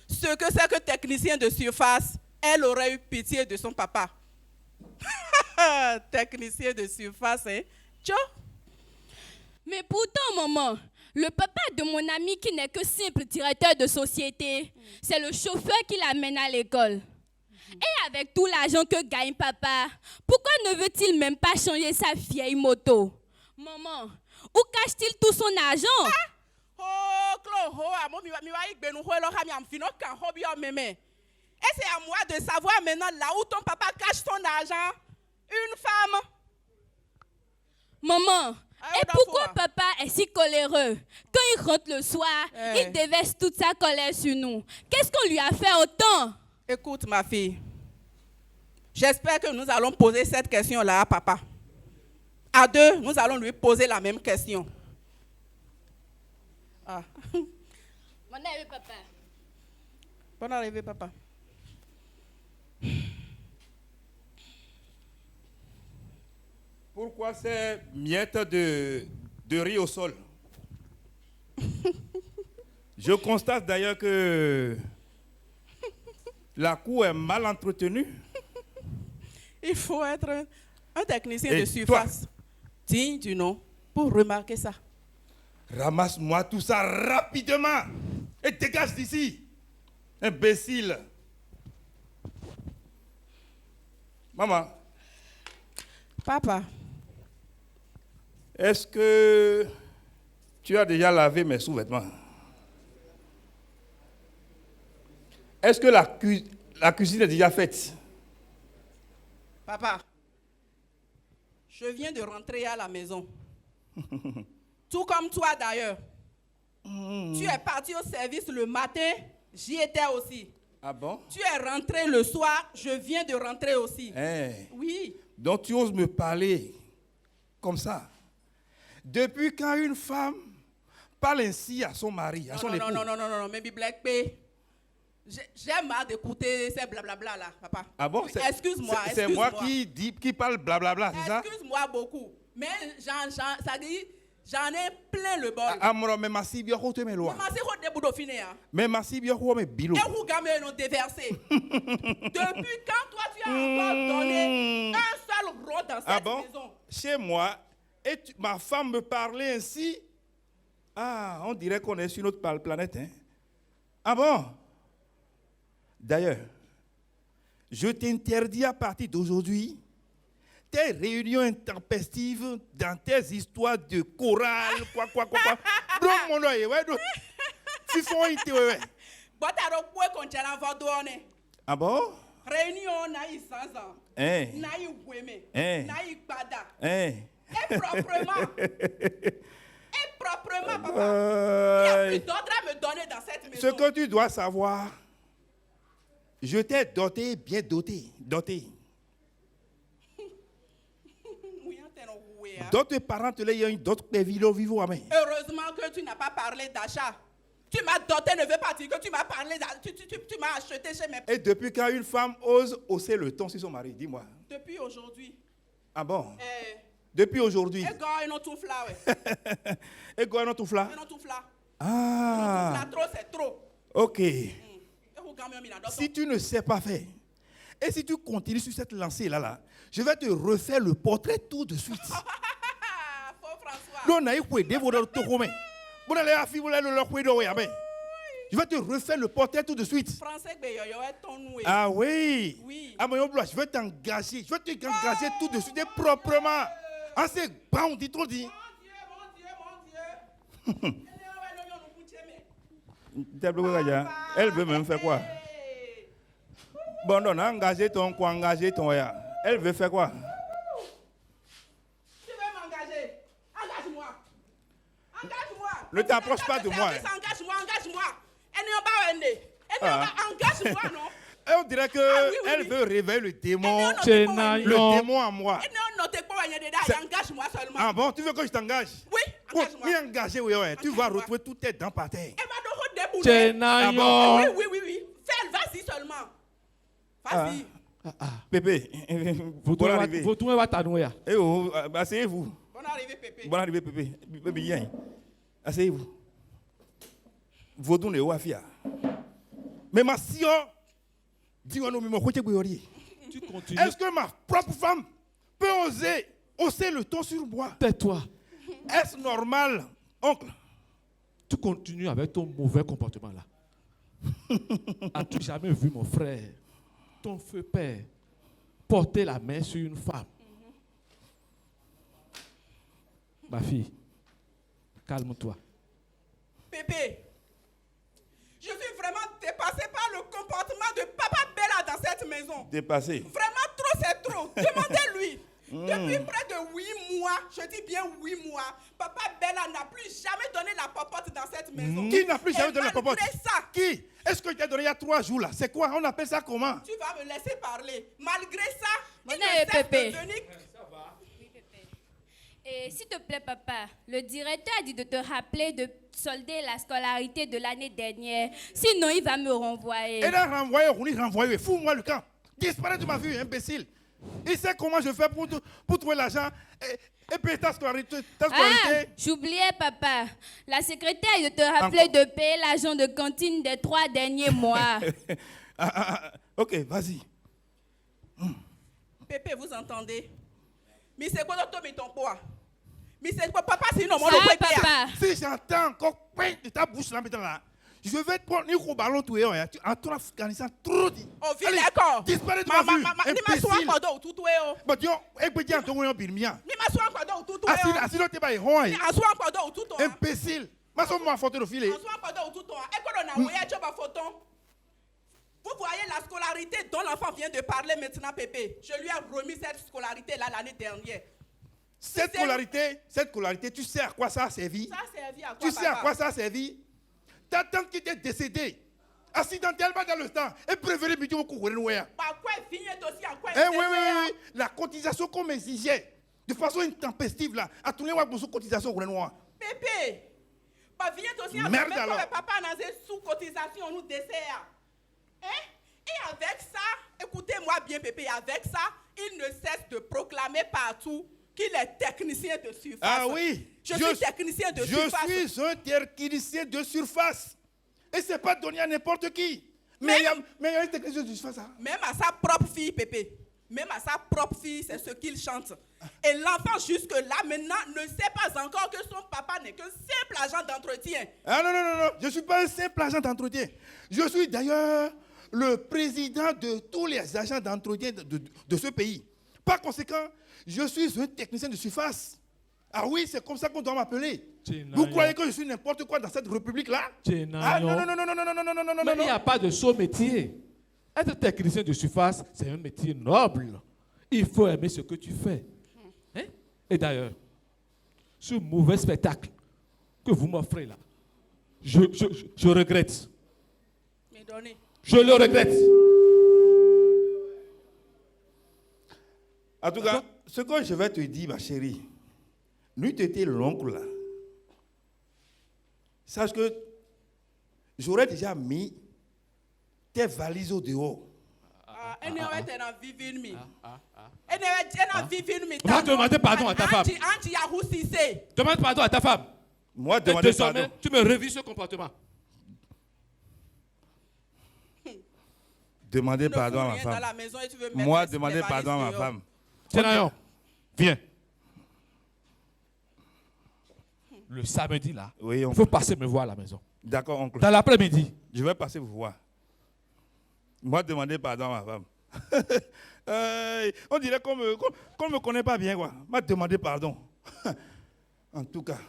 ce que c'est que technicien de surface, elle aurait eu pitié de son papa. Technicien de surface, hein? Tcho. Mais pourtant, maman, le papa de mon ami qui n'est que simple directeur de société, c'est le chauffeur qui l'amène à l'école. Et avec tout l'argent que gagne papa, pourquoi ne veut-il même pas changer sa vieille moto? Maman, où cache-t-il tout son argent? Et c'est à moi de savoir maintenant là où ton papa cache son argent. Une femme. Maman, et pourquoi papa est si coléreux? Quand il rentre le soir, il déverse toute sa colère sur nous. Qu'est-ce qu'on lui a fait autant? Écoute ma fille, j'espère que nous allons poser cette question-là à papa. À deux, nous allons lui poser la même question. Ah. Bonne arrivée, papa. Bonne arrivée, papa. Pourquoi ces miettes de riz au sol? Je constate d'ailleurs que la cour est mal entretenue. Il faut être un technicien de surface digne du nom pour remarquer ça. Ramasse-moi tout ça rapidement et dégage d'ici, imbécile. Maman. Papa. Est-ce que tu as déjà lavé mes sous-vêtements? Est-ce que la cuisine est déjà faite? Papa, je viens de rentrer à la maison. Tout comme toi d'ailleurs. Tu es parti au service le matin, j'y étais aussi. Ah bon? Tu es rentré le soir, je viens de rentrer aussi. Oui. Donc tu oses me parler comme ça? Depuis quand une femme parle ainsi à son mari, à son époux? Non, mais Black P. J'ai marre d'écouter ces blablabla là, papa. Ah bon? Excuse-moi. C'est moi qui parle blablabla, c'est ça? Excuse-moi beaucoup. Mais ça dit, J'en ai plein le bol. Amro me masibi ko te me loa. Mais c'est quoi des bouts de finir? Me masibi ko me bilo. Et vous gamins ont déversé. Depuis quand toi tu as encore donné un seul rôle dans cette maison? Chez moi, ma femme me parlait ainsi. Ah, on dirait qu'on est sur notre planète. Hein? Ah bon? D'ailleurs, je t'interdis à partir d'aujourd'hui tes réunions intempestives dans tes histoires de chorale, quoi. Donc, mon oeil, ouais, donc. Fifon, il te, ouais. Ah bon? Réunion, naï 100 ans. Naï Ouémé. Naï Bada. Et proprement. Et proprement, papa. Il n'y a plus d'autres à me donner dans cette maison. Ce que tu dois savoir, je t'ai doté, bien doté. D'autres parents te l'ont d'autres vidéos vivants. Heureusement que tu n'as pas parlé d'achat. Tu m'as doté ne veut pas dire que tu m'as parlé d'achat. Tu m'as acheté chez mes... Et depuis quand une femme ose hausser le ton sur son mari, dis-moi. Depuis aujourd'hui. Ah bon? Depuis aujourd'hui. Et gars, ils n'ont tout fla, ouais. Et gars, ils n'ont tout fla? Ils n'ont tout fla. Ah. Trop, c'est trop. Ok. Si tu ne sais pas faire, et si tu continues sur cette lancée-là, je vais te refaire le portrait tout de suite. Faux François. Je vais te refaire le portrait tout de suite. Ah oui. Ah, je vais t'engager. Je vais t'engager tout de suite et proprement. Ah, c'est bon, dit trop dit. Mon Dieu. Elle veut même faire quoi? Bon, non, engager ton quoi, engager ton ya. Elle veut faire quoi? Tu veux m'engager? Engage-moi. Engage-moi. Ne t'approche pas de moi. Engage-moi. Engage-moi, non? On dirait qu'elle veut réveiller le démon. Le démon en moi. Engage-moi seulement. Ah bon, tu veux que je t'engage? Oui, engage-moi. Engagé, oui. Tu vas retrouver toutes tes dents par terre. Ah bon? Oui. Fais, vas-y seulement. Vas-y. Pépé, vous arrivez. Asseyez-vous. Bonne arrivée, Pépé. Pépé, viens. Asseyez-vous. Vaudou ne wafia. Mais ma sio, dis-moi nous, est-ce que ma propre femme peut oser hausser le ton sur moi? Tais-toi. Est-ce normal, oncle? Tu continues avec ton mauvais comportement là. As-tu jamais vu mon frère, ton feu père, porter la main sur une femme? Ma fille, calme-toi. Pépé, je suis vraiment dépassée par le comportement de Papa Bella dans cette maison. Dépassé? Vraiment trop, c'est trop. Demandez-lui. Depuis près de 8 mois, je dis bien 8 mois, Papa Bella n'a plus jamais donné la popote dans cette maison. Qui n'a plus jamais donné la popote? Malgré ça. Qui? Est-ce que je t'ai donné il y a 3 jours là? C'est quoi? On appelle ça comment? Tu vas me laisser parler. Malgré ça, il Bonne ne année, cesse Pépé. de venir... Et s'il te plaît, papa, le directeur a dit de te rappeler de solder la scolarité de l'année dernière. Sinon, il va me renvoyer. Et là, renvoyer. Fous-moi le camp. Disparaît de ma vue, imbécile. Il sait comment je fais pour trouver l'argent et payer ta scolarité. J'oubliais, papa. La secrétaire a dit de te rappeler de payer l'argent de cantine des 3 derniers mois. Ok, vas-y. Pépé, vous entendez? Mais c'est quoi ton poids? Mais c'est quoi, papa, c'est une homme. Papa. Si j'entends encore de ta bouche là maintenant là, je vais te prendre un ballon tout en ton Afghanistan trop dit. Oh, viens d'accord. Disparaît de ma vue. Imbécile. Imbécile. Vous voyez la scolarité dont l'enfant vient de parler maintenant, Pépé. Je lui ai remis cette scolarité-là l'année dernière. Cette scolarité, tu sais à quoi ça a servi? Ça a servi à quoi, Tu sais à quoi ça a servi? Ta tante qui était décédée, accidentellement dans le temps, et préféré que tu me couvres. Par quoi elle finit aussi à quoi oui. La cotisation qu'on m'exigeait, de façon intempestive, là, à tourner voir pour cotisation. Pépé, pas vient aussi à merde mettre alors. le papa dans une sous-cotisation, nous dessert. Hein? Et avec ça, écoutez-moi bien, Pépé, avec ça, il ne cesse de proclamer partout qu'il est technicien de surface. Ah oui. Je suis technicien de surface. Je suis un technicien de surface. Et c'est pas donné à n'importe qui. Mais il y a un technicien de surface. Hein? Même à sa propre fille, Pépé. Même à sa propre fille, c'est ce qu'il chante. Et l'enfant jusque-là, maintenant, ne sait pas encore que son papa n'est qu'un simple agent d'entretien. Ah non. Je ne suis pas un simple agent d'entretien. Je suis d'ailleurs le président de tous les agents d'entretien de ce pays. Par conséquent, je suis un technicien de surface. Ah oui, c'est comme ça qu'on doit m'appeler. Vous croyez que je suis n'importe quoi dans cette république-là? Ah non. Mais il n'y a pas de saut métier. Être technicien de surface, c'est un métier noble. Il faut aimer ce que tu fais. Hein? Et d'ailleurs, ce mauvais spectacle que vous m'offrez là, je regrette. Mais donnez. Je le regrette. En tout cas, ce que je vais te dire, ma chérie, lui, tu étais l'oncle là. Sache que j'aurais déjà mis tes valises au dehors. Va demander pardon à ta femme. Demande pardon à ta femme. Moi, demander pardon. Tu me revis ce comportement. Demander pardon à ma femme. Moi, demander pardon à ma femme. Tenayon, viens. Le samedi là, oui, il faut passer me voir à la maison. D'accord, oncle. Dans l'après-midi. Je vais passer vous voir. Moi, demander pardon à ma femme. On dirait qu'on ne me connaît pas bien, quoi. M'a demandé pardon. En tout cas.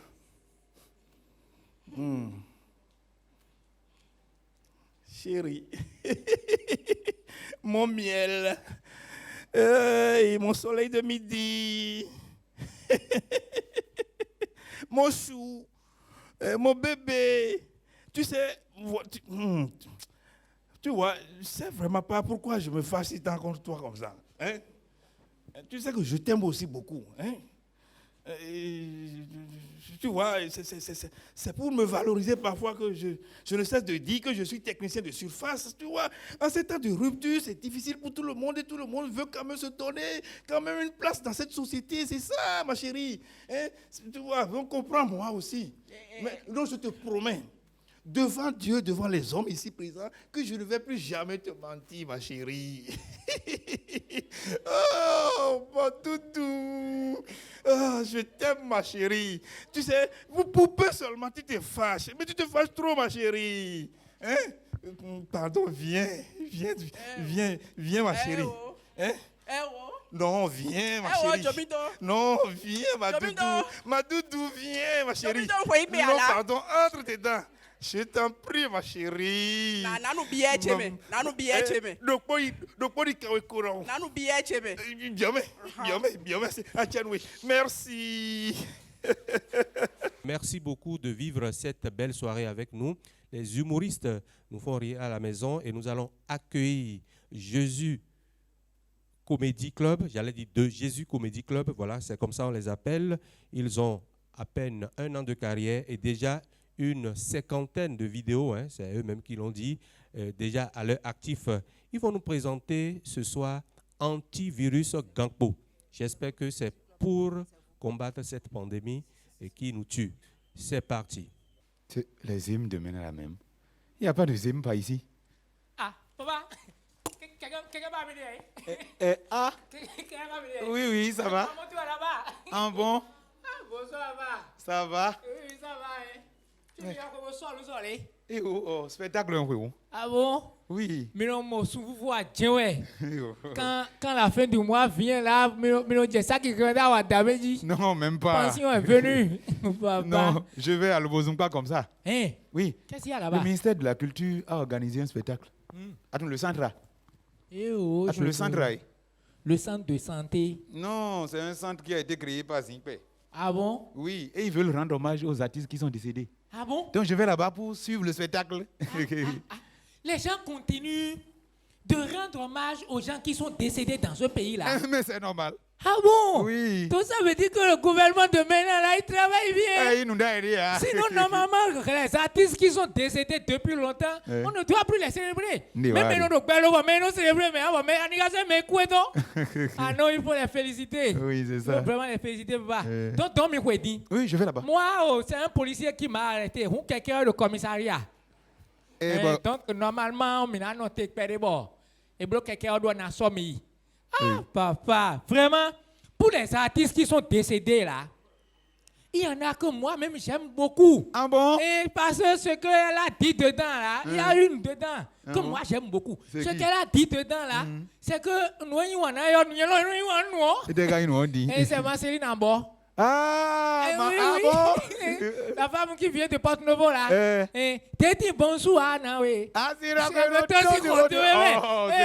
Chérie. Mon miel. Et mon soleil de midi. Mon chou. Mon bébé. Tu sais, tu vois, je ne sais vraiment pas pourquoi je me fâche tant contre toi comme ça. Hein? Tu sais que je t'aime aussi beaucoup. Hein? Tu vois, c'est pour me valoriser parfois que je ne cesse de dire que je suis technicien de surface. Tu vois, en ces temps de rupture, c'est difficile pour tout le monde et tout le monde veut quand même se donner quand même une place dans cette société. C'est ça, ma chérie. Hein? Tu vois, on comprend moi aussi. Mais non, je te promets, devant Dieu, devant les hommes ici présents, que je ne vais plus jamais te mentir, ma chérie. Oh, mon doudou. Oh, je t'aime, ma chérie. Tu sais, pour peu seulement, tu te fâches. Mais tu te fâches trop, ma chérie. Hein? Pardon, viens, ma chérie. Hein? Non, viens, ma chérie. Non, viens, ma doudou. Ma doudou, viens, ma chérie. Non, pardon, entre tes dents. Je t'en prie, ma chérie. Merci. Merci beaucoup de vivre cette belle soirée avec nous. Les humoristes nous font rire à la maison et nous allons accueillir Jésus Comedy Club. J'allais dire de Jésus Comedy Club. Voilà, c'est comme ça on les appelle. Ils ont à peine 1 an de carrière et déjà une 50aine de vidéos, hein, c'est eux-mêmes qui l'ont dit, déjà à leur actif. Ils vont nous présenter ce soir Antivirus Gangpo. J'espère que c'est pour combattre cette pandémie et qui nous tue. C'est parti. Les hymnes demeurent la même. Il n'y a pas de hymne pas ici. Ah, papa, quelqu'un va venir. Ah, oui, ça va. Comment tu vas là-bas? Ah bon? Bonsoir, va. Ça va? Oui, ça va. Tu viens comme le soleil. Et oh, spectacle un peu. Ah bon? Oui. Mais non, moi, souvent, vous voyez, quand la fin du mois vient là, mais ça qui est à Wadabéji. Non, même pas. Pension est venue. Non, je vais à l'Obozumpa comme ça. Hein? Oui. Qu'est-ce qu'il y a là-bas? Le ministère de la Culture a organisé un spectacle. Attends, le centre là. Attends, le centre là. Le centre de santé. Non, c'est un centre qui a été créé par Zimpé. Ah bon? Oui, et ils veulent rendre hommage aux artistes qui sont décédés. Ah bon? Donc je vais là-bas pour suivre le spectacle. Les gens continuent de rendre hommage aux gens qui sont décédés dans ce pays-là. Mais c'est normal. Ah bon? Oui. Tout ça veut dire que le gouvernement de maintenant, là, il travaille bien. Il nous a aidé. Sinon, normalement, les artistes qui sont décédés depuis longtemps, on ne doit plus les célébrer. Même maintenant, on va célébrer, mais on va anniversaire, mais quoi donc? Ah non, il faut les féliciter. Oui, c'est Il ça. faut vraiment les féliciter, papa. Donc, oui, je vais là-bas. moi, c'est un policier qui m'a arrêté, ou quelqu'un de commissariat. Donc, normalement, on a noté que et quelqu'un doit en sommeil. Ah, papa, vraiment, pour les artistes qui sont décédés là, il y en a que moi-même j'aime beaucoup. Ah bon? Et parce que ce qu'elle a dit dedans là, il y a une dedans que moi j'aime beaucoup. Ce qu'elle a dit dedans là, c'est que nous, et c'est Marceline en bas. Ah, oui, bon? La femme qui vient de Porte-Nouveau là. T'es dit bonsoir, oui. Ah, c'est la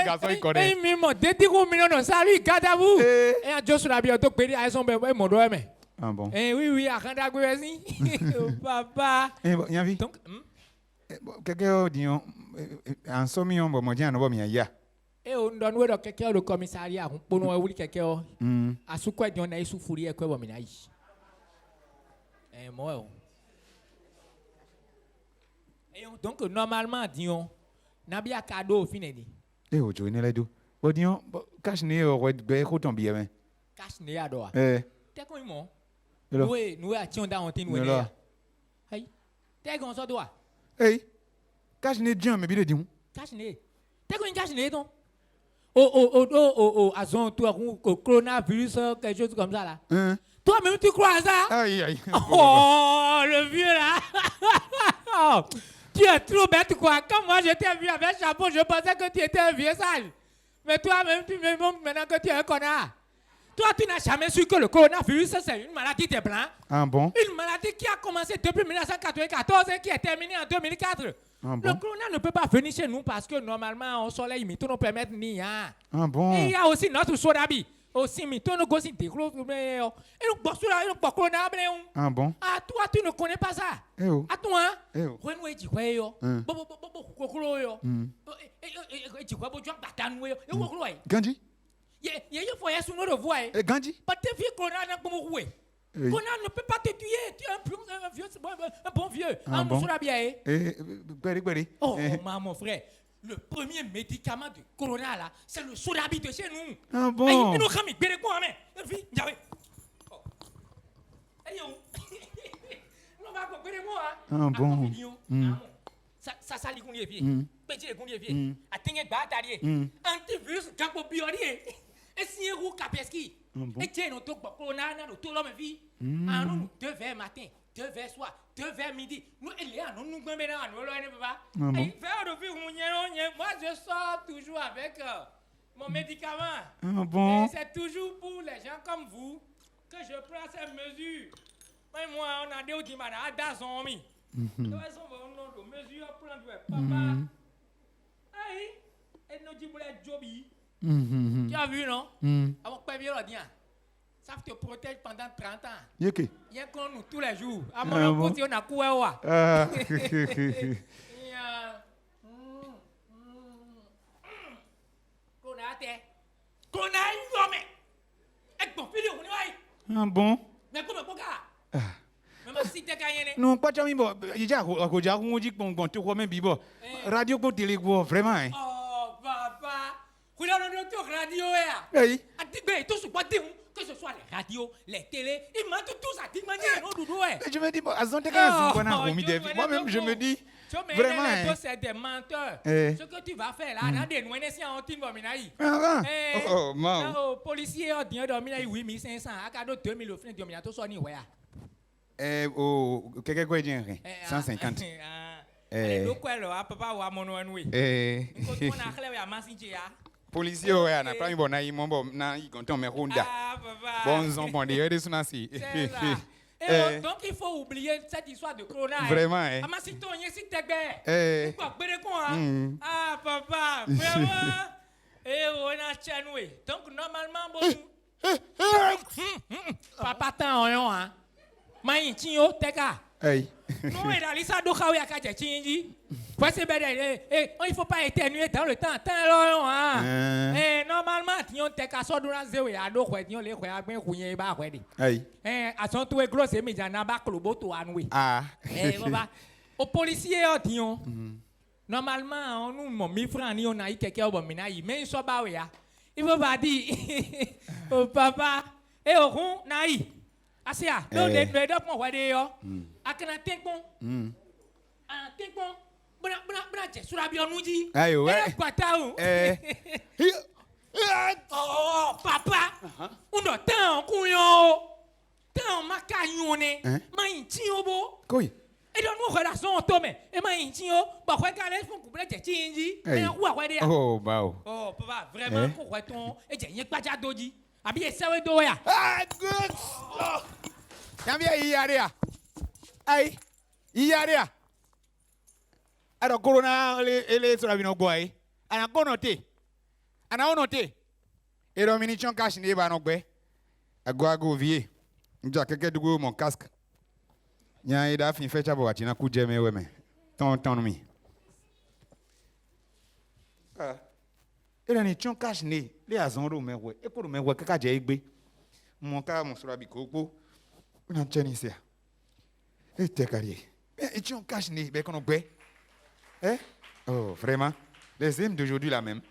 garçon, il connaît. Et mimo, t'es dit qu'on million salut, garde à vous. Et à Joshua la bientôt péri à son bébé, mon doigt, mais. Ah bon? Oui, à Randa Gouesi. Papa. Donc, quelqu'un dit, en somme, on va manger un homme, il y a. Et on donne quelqu'un au commissariat pour nous avoir quelqu'un à ce quoi on a souffert et quoi on a eu. Moi. Et donc normalement disons n'a bien cadeau au fin de. Oh Joe, n'est-ce pas? Disons cache né au ben trop tombé bien. Cache né à doigt. T'es quoi moi? Nous attions dans on nous là. Hey. T'es qu'on ça doit. Hey. Cache né Dieu mais bien dit. Cache né. T'es quoi cache né donc? À son tour, coronavirus, quelque chose comme ça là. Toi-même, tu crois à ça? Aïe, aïe. Oh, le vieux là. Tu es trop bête quoi. Quand moi j'étais vieux avec chapeau, je pensais que tu étais un vieux sage. Mais toi-même, tu me montres maintenant que tu es un connard. Toi, tu n'as jamais su que le coronavirus, c'est une maladie des blancs. Ah bon? Une maladie qui a commencé depuis 1994 et qui est terminée en 2004. Ah bon? Le corona ne peut pas venir chez nous parce que normalement, au soleil, il nous permet de nier. Ah bon? Et il y a aussi notre sodabi. Aussi, nous aussi des gros. Et nous, corona. Ah bon? Ah, toi, tu ne connais pas ça. Eh oh. Ah, toi, eh oh. Gandhi? Gandhi? Corona ne peut pas te tuer. Tu es un bon vieux. Ah bon? Oh, mon frère. Le premier médicament de corona là, c'est le sodabi de chez nous. Ah bon? Ah bon? Ça sali qu'on est vieux. Petit qu'on est vieux. Atteindre batalier. Antivirus gambo biolier. Et si vous capeski. Et tiens notre corona dans tout l'homme vie. Ah nous 2 vers matin, 2 vers soir, 2 vers midi. Nous il y a nous maintenant nous là ne pas. Et faire de vie moi je sors toujours avec mon médicament. Ah bon? Et c'est toujours pour les gens comme vous que je prends ces mesures. Mais moi on a des qui m'a dans son ami. Mesures à prendre papa. Aïe, et nous dit pour les jobi. Tu as vu non? Avant pas bien le dire. Ça te protège pendant 30 ans. Yeke. Il y a qu'on nous tous les jours. À mon côté on a quoi wa. Ah bon? Mais comment pourquoi? Non, pas jamais bon. Il y a déjà on dit qu'on te croit même bibo. Radio ko télé ko vraiment. Oh papa. Regarde notre radio là. Oui. Tout ce que ce soit les radios, les télés, ils mentent tous à dire je me dis bon, moi-même je me dis vraiment c'est des menteurs. Ce que tu vas faire là, dans des noyés si on t'y va minaï. Oh man. Policier ont dit dormir 8500, à cadeau 2000 au fin de domina tout soni ouais. Quelqu'un quoi dit 150. Le quoi là, papa wa mon oui. On a clair à Masinjia. Policier ouais na plan bon na imon bon na i content me ronda. Bon zon bon de redes na si. Donc il faut oublier cette histoire de corona. Vraiment hein. Ah si ton yé si tegbe. Quoi bere quoi. Ah papa, vraiment. On a chanoué. Donc normalement bon. Papa tan on hein. Maï tinho teka. Hey. Non, mais dans l'histoire d'Okawi à Kadjachinji, il ne faut pas éternuer dans le temps. Normalement, tu as des cas de la zéro et à l'eau, tu as les croyants. Hey. À son tour, gros, c'est mis en abat le beau tour à nous. Ah. Aux policiers, normalement, on nous, 1000 francs, on a eu quelqu'un au Minaï, mais il soit bas, il faut pas dire, oh papa, et au rond, naï. Asia, non, les deux, mon roi, à quand un tempon, un tempon, sur la bionouji. Aïe, ouais. Oh, papa, on a tant, couillon, tant, ma cagnonne, ma intiobo. Quoi? Et donc, nous relâchons Tomé. Et ma intio, bah, regardez, il faut couper les tchinji. Et on voit, oh, bah, oh, papa, vraiment, pourquoi ton. Et j'ai rien pas d'adodi. Habillé, ça va être ya. Ah, good. Tiens, viens, il y a rien. Aïe, il y a rien. Alors, Corona, les sur la vie, on boit. On a connoté. On a noté. Et donc, mini chon cache n'est pas non plus. À quoi go vie? J'ai quelqu'un de mon casque. Il y a un daf, il fait chabo, il y a un coup de jamais, ouais, mais. Ton mi. Et là, ni chon cache n'est. Les azons, mais ouais. Et pour me voir, quelqu'un j'ai égbé. Mon cas, mon solabi coco. On a tenu ici. Et t'es carré. Et chon cache n'est, ben qu'on a. Eh? Oh, vraiment? Les hymnes d'aujourd'hui, la même.